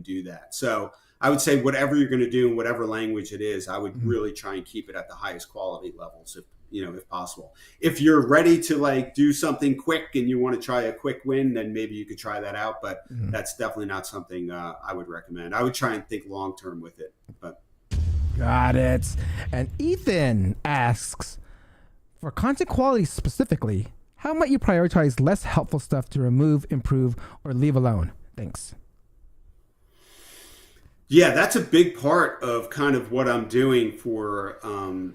do that. So I would say whatever you're going to do in whatever language it is, I would really try and keep it at the highest quality levels if possible. If you're ready to like do something quick and you want to try a quick win, then maybe you could try that out. But that's definitely not something I would recommend. I would try and think long-term with it. But got it. And Ethan asks, for content quality specifically, how might you prioritize less helpful stuff to remove, improve, or leave alone? Thanks. Yeah, that's a big part of kind of what I'm doing for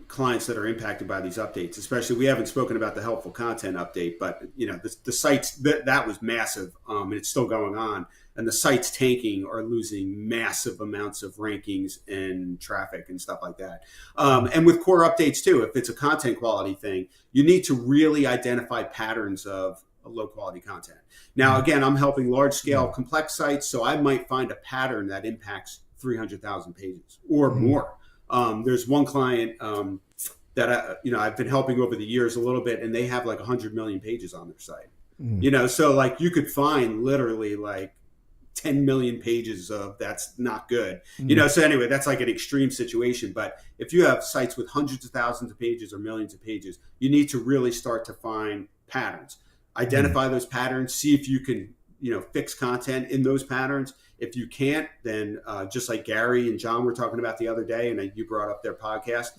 clients that are impacted by these updates. Especially, we haven't spoken about the helpful content update, but the sites that was massive, and it's still going on. And the sites tanking are losing massive amounts of rankings and traffic and stuff like that. And with core updates too, if it's a content quality thing, you need to really identify patterns of low quality content. Now, again, I'm helping large scale complex sites, so I might find a pattern that impacts 300,000 pages or more. There's one client that I've been helping over the years a little bit, and they have like 100 million pages on their site. So like you could find literally like 10 million pages of that's not good. So anyway, that's like an extreme situation. But if you have sites with hundreds of thousands of pages or millions of pages, you need to really start to find patterns. Identify those patterns, see if you can, fix content in those patterns. If you can't, then just like Gary and John were talking about the other day, and you brought up their podcast,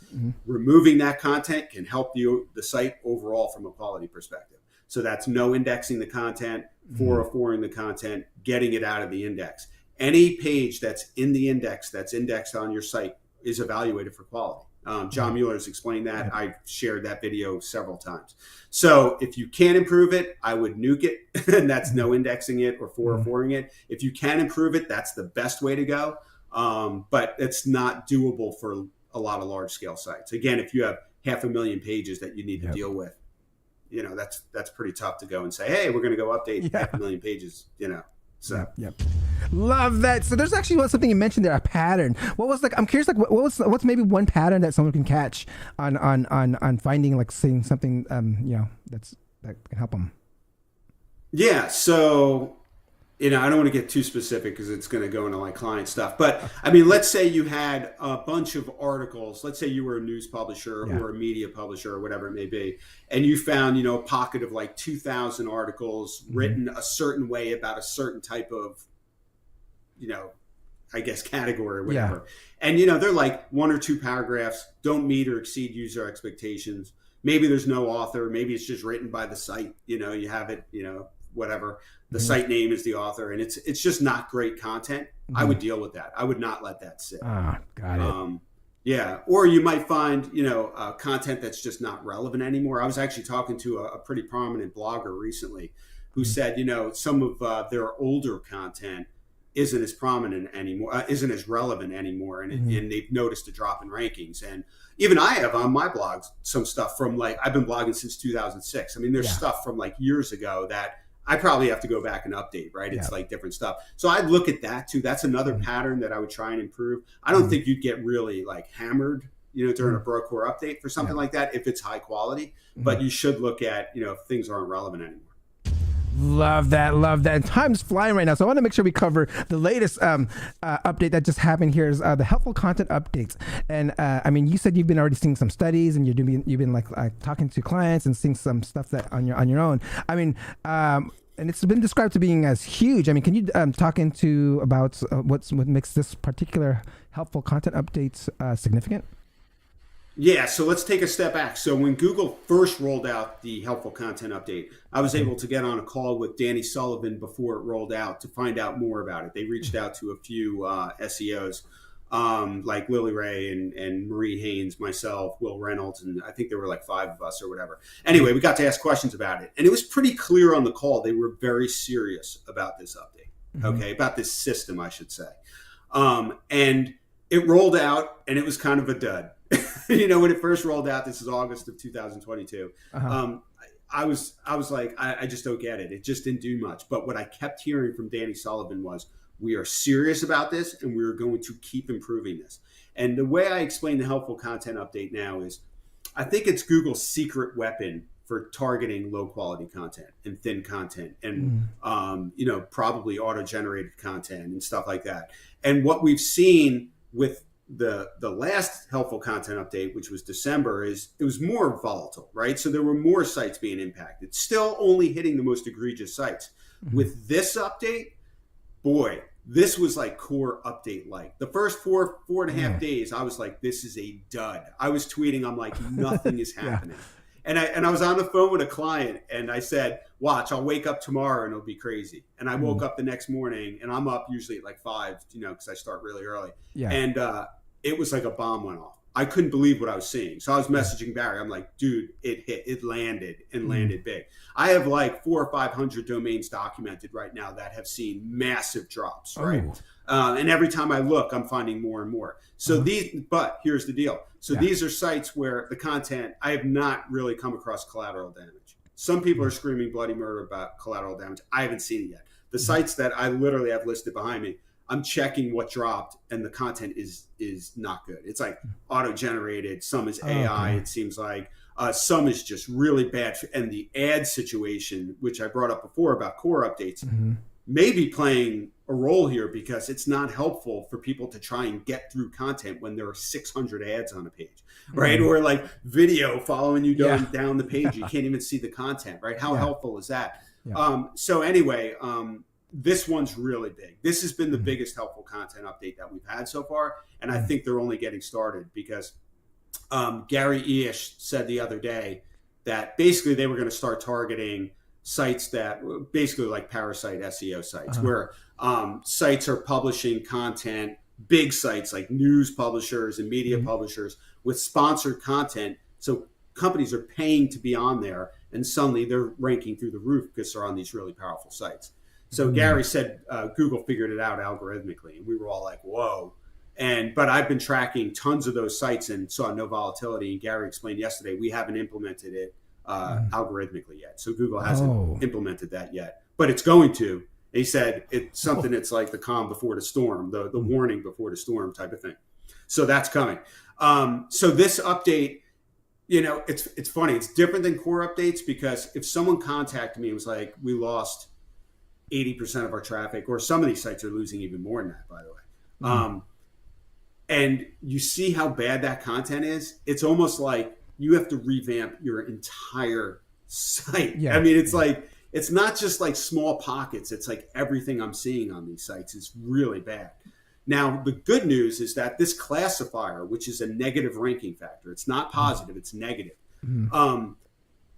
removing that content can help the site overall from a quality perspective. So that's no indexing the content, 404ing the content, getting it out of the index. Any page that's in the index, that's indexed on your site, is evaluated for quality. John Mueller has explained that. I've shared that video several times. So if you can't improve it, I would nuke it, and that's no indexing it or 404ing it. If you can improve it, that's the best way to go. But it's not doable for a lot of large scale sites. Again, if you have 500,000 pages that you need to deal with, that's pretty tough to go and say, hey, we're going to go update 500,000 pages, So. Yep. Love that. So there's actually something you mentioned there, a pattern. What was I'm curious, what's maybe one pattern that someone can catch on finding, like, seeing something, that can help them. Yeah. So, I don't want to get too specific because it's going to go into like client stuff. But I mean, let's say you had a bunch of articles. Let's say you were a news publisher or a media publisher or whatever it may be. And you found, a pocket of like 2,000 articles written a certain way about a certain type of, I guess, category or whatever. And, they're like 1 or 2 paragraphs, don't meet or exceed user expectations. Maybe there's no author. Maybe it's just written by the site. You have it, whatever. The site name is the author, and it's just not great content. I would deal with that. I would not let that sit. Ah, got it. Yeah. Or you might find, content that's just not relevant anymore. I was actually talking to a pretty prominent blogger recently who said, some of their older content isn't as prominent anymore, isn't as relevant anymore. And they've noticed a drop in rankings. And even I have on my blog some stuff from I've been blogging since 2006. I mean, there's stuff from like years ago that I probably have to go back and update, right? It's like different stuff. So I'd look at that too. That's another pattern that I would try and improve. I don't think you'd get really like hammered, during a broadcore update for something like that if it's high quality, but you should look at, if things aren't relevant anymore. Love that. And time's flying right now, so I want to make sure we cover the latest update that just happened here is the helpful content updates. And I mean, you said you've been already seeing some studies, and you've been like talking to clients and seeing some stuff that on your own. I mean, and it's been described to being as huge. I mean, can you talk about what makes this particular helpful content updates significant? Yeah, so let's take a step back. So when Google first rolled out the helpful content update, I was able to get on a call with Danny Sullivan before it rolled out to find out more about it. They reached out to a few SEOs like Lily Ray and Marie Haynes, myself, Will Reynolds, and I think there were like 5 of us or whatever. Anyway, we got to ask questions about it. And it was pretty clear on the call they were very serious about this update, about this system, I should say. And it rolled out, and it was kind of a dud. When it first rolled out, this is August of 2022. I was like, I just don't get it. It just didn't do much. But what I kept hearing from Danny Sullivan was, we are serious about this, and we are going to keep improving this. And the way I explain the helpful content update now is, I think it's Google's secret weapon for targeting low quality content and thin content and, probably auto-generated content and stuff like that. And what we've seen with the last helpful content update, which was December, is it was more volatile, right? So there were more sites being impacted, still only hitting the most egregious sites. With this update, boy, this was like core update like. The first four and a half days, I was like, this is a dud. I was tweeting, I'm like, nothing is happening. And I was on the phone with a client, and I said, watch, I'll wake up tomorrow and it'll be crazy. And I woke up the next morning, and I'm up usually at like 5, because I start really early. Yeah. And it was like a bomb went off. I couldn't believe what I was seeing. So I was messaging Barry. I'm like, dude, it landed and landed big. I have like 400 or 500 domains documented right now that have seen massive drops, right? And every time I look, I'm finding more and more. So but here's the deal. So these are sites where the content, I have not really come across collateral damage. Some people are screaming bloody murder about collateral damage. I haven't seen it yet. The sites that I literally have listed behind me, I'm checking what dropped, and the content is not good. It's like auto-generated. Some is AI. It seems like some is just really bad. And the ad situation, which I brought up before about core updates, may be playing a role here because it's not helpful for people to try and get through content when there are 600 ads on a page, right? Or like video following you down the page. You can't even see the content, right? How helpful is that? So anyway, this one's really big. This has been the biggest helpful content update that we've had so far. And I think they're only getting started because Gary Eish said the other day that basically they were going to start targeting sites that basically like parasite SEO sites where sites are publishing content, big sites like news publishers and media publishers with sponsored content. So companies are paying to be on there, and suddenly they're ranking through the roof because they're on these really powerful sites. So Gary said Google figured it out algorithmically, and we were all like, whoa. But I've been tracking tons of those sites and saw no volatility. And Gary explained yesterday, we haven't implemented it algorithmically yet. So Google hasn't implemented that yet, but it's going to. He said it's something that's like the calm before the storm, the warning before the storm type of thing. So that's coming. So this update, it's funny. It's different than core updates because if someone contacted me and was like, we lost 80% of our traffic, or some of these sites are losing even more than that, by the way. And you see how bad that content is. It's almost like you have to revamp your entire site. I mean, it's like, it's not just like small pockets. It's like everything I'm seeing on these sites is really bad. Now, the good news is that this classifier, which is a negative ranking factor, it's not positive, it's negative.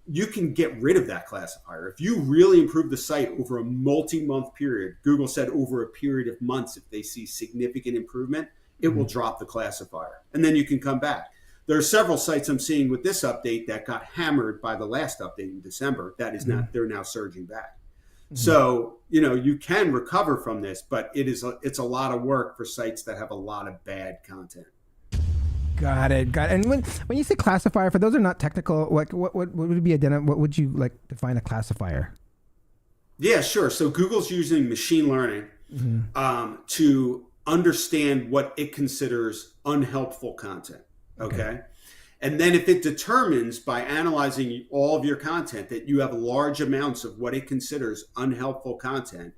You can get rid of that classifier. If you really improve the site over a multi-month period, Google said over a period of months, if they see significant improvement, it will drop the classifier. And then you can come back. There are several sites I'm seeing with this update that got hammered by the last update in December. That is not, they're now surging back. So, you can recover from this, but it's a lot of work for sites that have a lot of bad content. Got it. And when you say classifier, for those who are not technical, like what would be what would you like define a classifier? Yeah, sure. So Google's using machine learning to understand what it considers unhelpful content. Okay. And then if it determines by analyzing all of your content that you have large amounts of what it considers unhelpful content,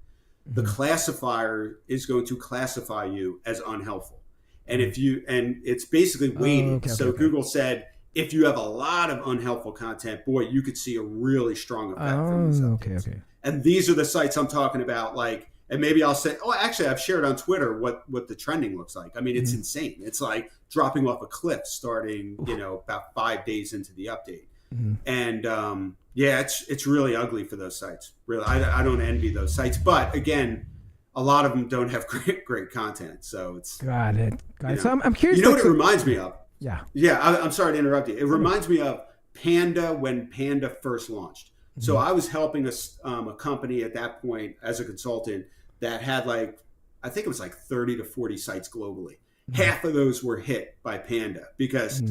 the classifier is going to classify you as unhelpful. And it's basically weighted. Google said, if you have a lot of unhelpful content, boy, you could see a really strong effect from these updates. And these are the sites I'm talking about, like, and maybe I'll say, actually, I've shared on Twitter what the trending looks like. I mean, it's insane. It's like dropping off a cliff starting, about 5 days into the update. And it's really ugly for those sites. Really, I don't envy those sites. But again, a lot of them don't have great content. So it's got it. So I'm curious. You know what it reminds me of? Yeah. I'm sorry to interrupt you. It reminds me of Panda when Panda first launched. So I was helping a company at that point as a consultant that had I think it was 30 to 40 sites globally. Half of those were hit by Panda because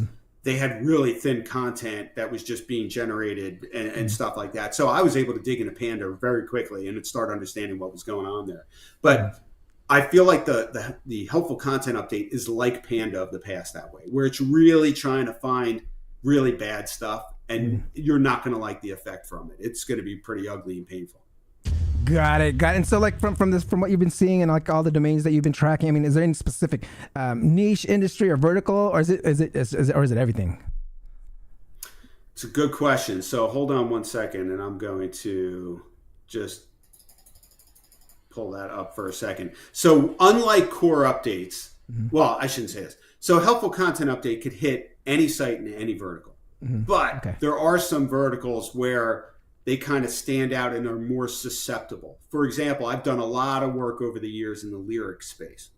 they had really thin content that was just being generated and stuff like that. So I was able to dig into Panda very quickly and start understanding what was going on there. But I feel like the helpful content update is like Panda of the past that way, where it's really trying to find really bad stuff, and you're not going to like the effect from it. It's going to be pretty ugly and painful. Got it. And so, from what you've been seeing and all the domains that you've been tracking, I mean, is there any specific niche, industry, or vertical, or is it everything? It's a good question. So hold on one second, and I'm going to just pull that up for a second. So unlike core updates, well, I shouldn't say this. So helpful content update could hit any site in any vertical. But there are some verticals where they kind of stand out and are more susceptible. For example, I've done a lot of work over the years in the lyric space,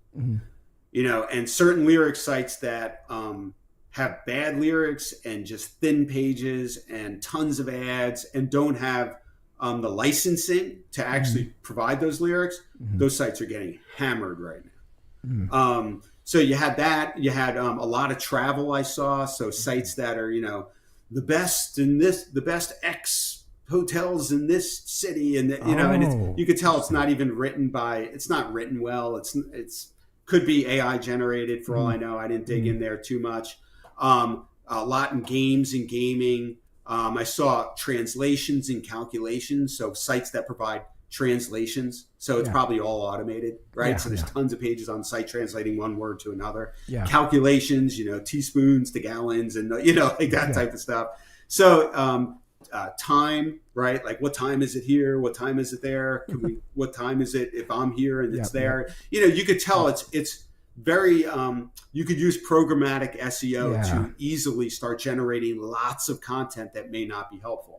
you know, and certain lyric sites that have bad lyrics and just thin pages and tons of ads and don't have the licensing to actually provide those lyrics. Those sites are getting hammered right now. So you had that. You had a lot of travel I saw. So sites that are, you know, the best X hotels in this city, and you know, and you could tell it's not even it's not written well. It's could be AI generated for all I know. I didn't dig in there too much. A lot in games and gaming. I saw translations and calculations. So sites that provide translations. So it's probably all automated, right? So there's tons of pages on site translating one word to another. Calculations, you know, teaspoons to gallons, and you know, like that type of stuff. So time, right? Like what time is it here? What time is it there? What time is it if I'm here and it's there? You know, you could tell it's very, you could use programmatic SEO to easily start generating lots of content that may not be helpful.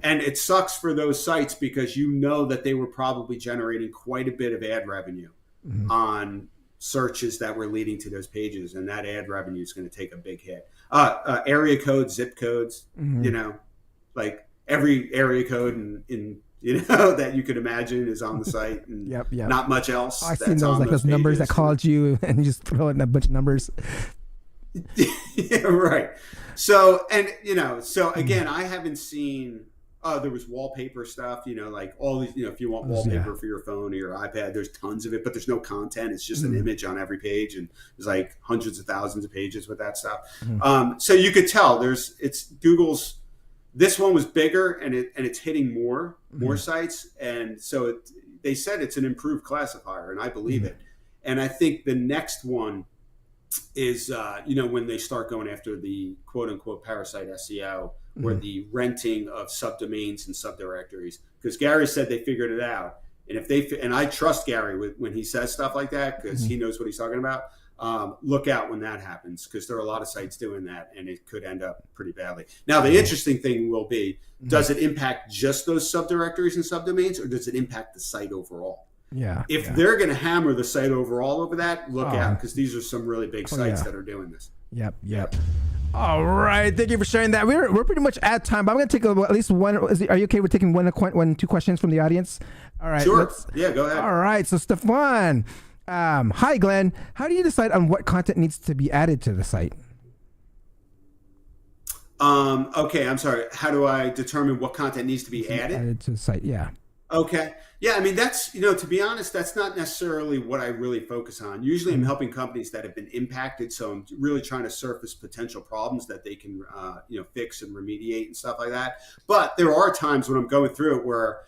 And it sucks for those sites because you know that they were probably generating quite a bit of ad revenue on searches that were leading to those pages. And that ad revenue is going to take a big hit. Area codes, zip codes, you know, like every area code in you know, that you could imagine is on the site, and not much else. I've seen those, like those numbers that called you and you just throw in a bunch of numbers. Yeah, right. So, and you know, so again, I haven't seen, there was wallpaper stuff, you know, like all these, you know, if you want wallpaper for your phone or your iPad, there's tons of it, but there's no content. It's just an image on every page, and there's like hundreds of thousands of pages with that stuff. So you could tell it's Google's, this one was bigger and it's hitting more sites. And so they said it's an improved classifier, and I believe it. And I think the next one is, you know, when they start going after the quote unquote parasite SEO, or the renting of subdomains and subdirectories, because Gary said they figured it out. And and I trust Gary when he says stuff like that, because he knows what he's talking about. Look out when that happens, because there are a lot of sites doing that, and it could end up pretty badly. Now, the interesting thing will be, does it impact just those subdirectories and subdomains, or does it impact the site overall? If they're going to hammer the site overall over that, look out, because these are some really big sites that are doing this. Yep. All right, thank you for sharing that. We're pretty much at time, but I'm going to take at least one. Are you okay with taking two questions from the audience? All right. Sure. Yeah, go ahead. All right. So Stefan, hi Glenn. How do you decide on what content needs to be added to the site? Okay, I'm sorry. How do I determine what content needs to be added to the site? Yeah. Okay. Yeah, I mean, that's, you know, to be honest, that's not necessarily what I really focus on. Usually I'm helping companies that have been impacted. So I'm really trying to surface potential problems that they can, you know, fix and remediate and stuff like that. But there are times when I'm going through it where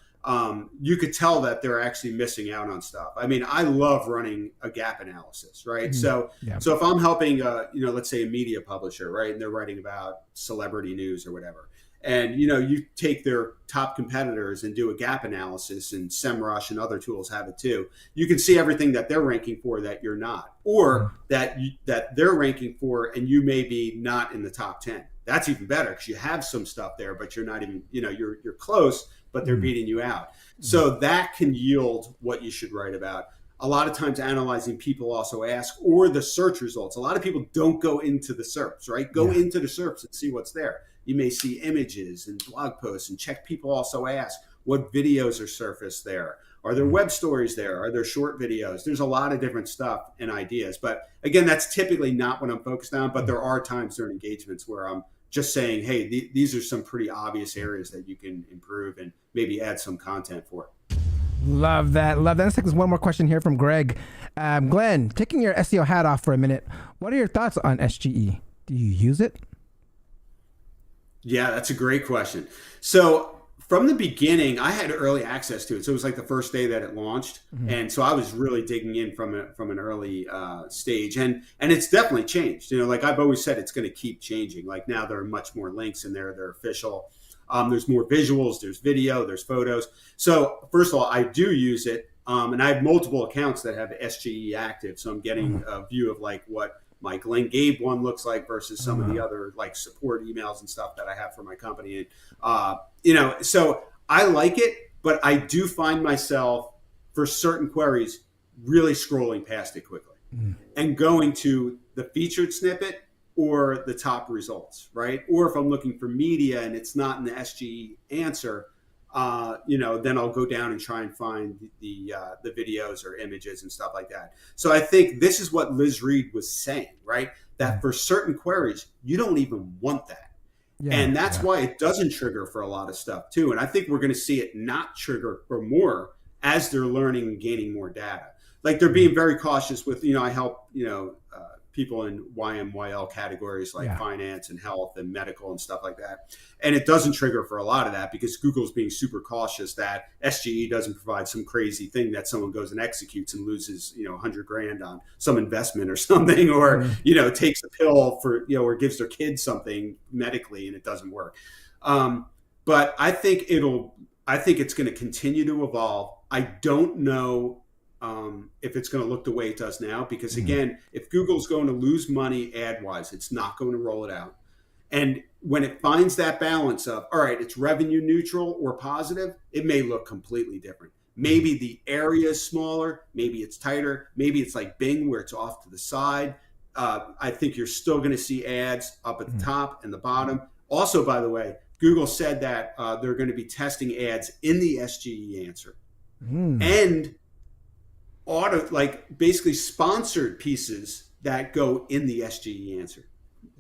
you could tell that they're actually missing out on stuff. I mean, I love running a gap analysis, right? So if I'm helping, you know, let's say a media publisher, right, and they're writing about celebrity news or whatever, and, you know, you take their top competitors and do a gap analysis, and SEMrush and other tools have it too. You can see everything that they're ranking for that you're not, or that they're ranking for and you may be not in the top 10. That's even better, because you have some stuff there, but you're not even, you know, you're close, but they're beating you out. So that can yield what you should write about. A lot of times analyzing, people also ask, or the search results. A lot of people don't go into the SERPs, right? Go into the SERPs and see what's there. You may see images and blog posts, and check. People also ask, what videos are surfaced there? Are there web stories there? Are there short videos? There's a lot of different stuff and ideas. But again, that's typically not what I'm focused on. But there are times during engagements where I'm just saying, hey, these are some pretty obvious areas that you can improve and maybe add some content for. Love that. Let's take one more question here from Greg. Glenn, taking your SEO hat off for a minute, what are your thoughts on SGE? Do you use it? Yeah, that's a great question. So from the beginning, I had early access to it. So it was like the first day that it launched. And so I was really digging in from an early stage. And it's definitely changed. You know, like I've always said, it's going to keep changing. Like now there are much more links in there. They're official. There's more visuals, there's video, there's photos. So first of all, I do use it. And I have multiple accounts that have SGE active. So I'm getting a view of like what my Gabe one looks like versus some of the other like support emails and stuff that I have for my company. And, so I like it, but I do find myself for certain queries really scrolling past it quickly and going to the featured snippet or the top results, right? Or if I'm looking for media and it's not in the SGE answer, then I'll go down and try and find the videos or images and stuff like that. So I think this is what Liz Reed was saying, right? That for certain queries, you don't even want that. Yeah, and that's why it doesn't trigger for a lot of stuff too. And I think we're going to see it not trigger for more as they're learning and gaining more data. Like they're being very cautious with, I help, people in YMYL categories like finance and health and medical and stuff like that. And it doesn't trigger for a lot of that because Google's being super cautious that SGE doesn't provide some crazy thing that someone goes and executes and loses, $100,000 on some investment or something, or, takes a pill for, or gives their kids something medically and it doesn't work. But I think it's going to continue to evolve. I don't know if it's going to look the way it does now, because again, if Google's going to lose money ad wise, it's not going to roll it out. And when it finds that balance of, all right, it's revenue neutral or positive, it may look completely different. Maybe the area is smaller, maybe it's tighter, maybe it's like Bing where it's off to the side. I think you're still going to see ads up at the top and the bottom. Also, by the way, Google said that they're going to be testing ads in the SGE answer and basically sponsored pieces that go in the SGE answer,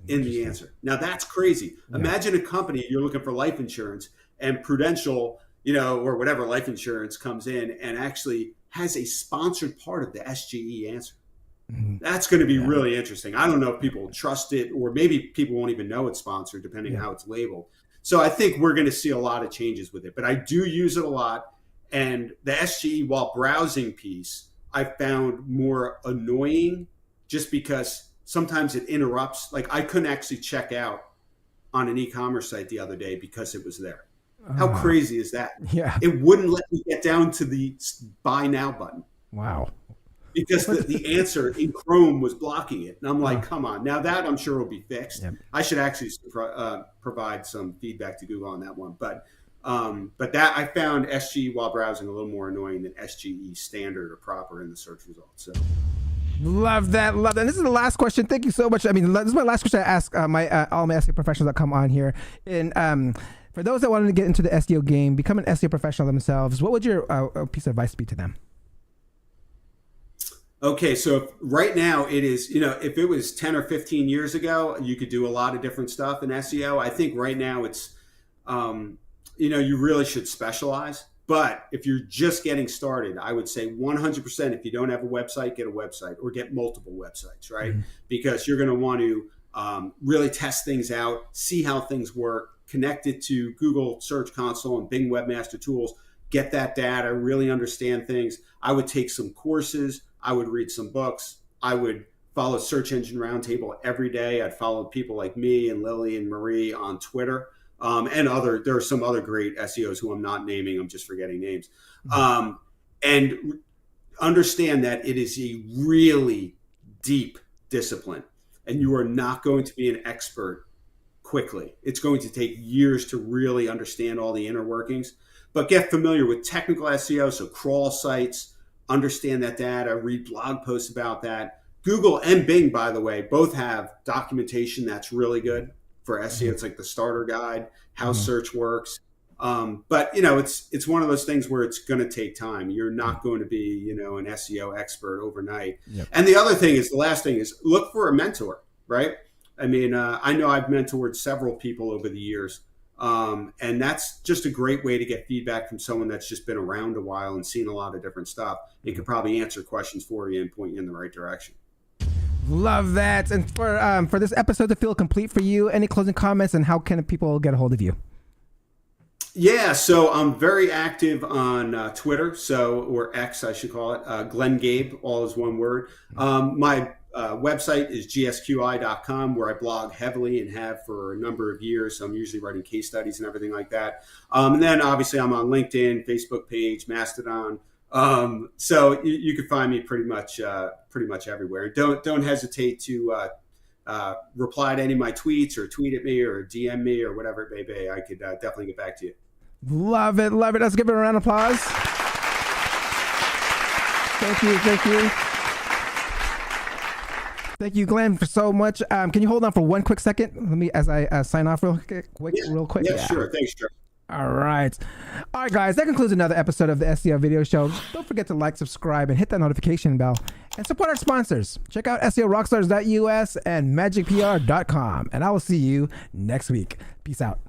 in the answer. Now that's crazy. Yeah. Imagine a company, you're looking for life insurance and Prudential, or whatever life insurance comes in and actually has a sponsored part of the SGE answer. That's going to be really interesting. I don't know if people trust it, or maybe people won't even know it's sponsored depending on how it's labeled. So I think we're going to see a lot of changes with it, but I do use it a lot. And the SGE while browsing piece, I found more annoying just because sometimes it interrupts. Like I couldn't actually check out on an e-commerce site the other day because it was there. How crazy is that? Yeah. It wouldn't let me get down to the buy now button. Wow. Because the answer in Chrome was blocking it. And I'm like, come on. Now that I'm sure will be fixed. Yep. I should actually provide some feedback to Google on that one. But that I found SGE while browsing a little more annoying than SGE standard or proper in the search results. So. Love that. And this is the last question. Thank you so much. I mean, this is my last question I ask all my SEO professionals that come on here. And for those that wanted to get into the SEO game, become an SEO professional themselves, what would your piece of advice be to them? Okay, so right now it is, if it was 10 or 15 years ago, you could do a lot of different stuff in SEO. I think right now it's, you really should specialize. But if you're just getting started, I would say 100% if you don't have a website, get a website or get multiple websites, right? Because you're going to want to really test things out, see how things work, connect it to Google Search Console and Bing Webmaster Tools, get that data, really understand things. I would take some courses. I would read some books. I would follow Search Engine Roundtable every day. I'd follow people like me and Lily and Marie on Twitter. There are some other great SEOs who I'm not naming. I'm just forgetting names. And understand that it is a really deep discipline and you are not going to be an expert quickly. It's going to take years to really understand all the inner workings, but get familiar with technical SEO. So crawl sites, understand that data, read blog posts about that. Google and Bing, by the way, both have documentation that's really good for SEO. It's like the starter guide, how search works. But it's one of those things where it's going to take time. You're not going to be, an SEO expert overnight. Yep. And the last thing is look for a mentor, right? I mean, I know I've mentored several people over the years. And that's just a great way to get feedback from someone that's just been around a while and seen a lot of different stuff. It could probably answer questions for you and point you in the right direction. Love that. And for this episode to feel complete for you, any closing comments and how can people get a hold of you? Yeah, so I'm very active on Twitter, or X, I should call it. Glenn Gabe, all is one word. My website is gsqi.com, where I blog heavily and have for a number of years. So I'm usually writing case studies and everything like that. And then obviously I'm on LinkedIn, Facebook page, Mastodon. So you can find me pretty much pretty much everywhere. Don't hesitate to reply to any of my tweets or tweet at me or DM me or whatever it may be. I could definitely get back to you. Love it. Let's give it a round of applause. Thank you. Thank you, Glenn, for so much. Can you hold on for one quick second? Let me, as I sign off real quick. Yeah, sure. Thanks, Joe. All right, guys. That concludes another episode of the SEO Video Show. Don't forget to like, subscribe, and hit that notification bell. And support our sponsors. Check out SEOrockstars.us and magicpr.com. And I will see you next week. Peace out.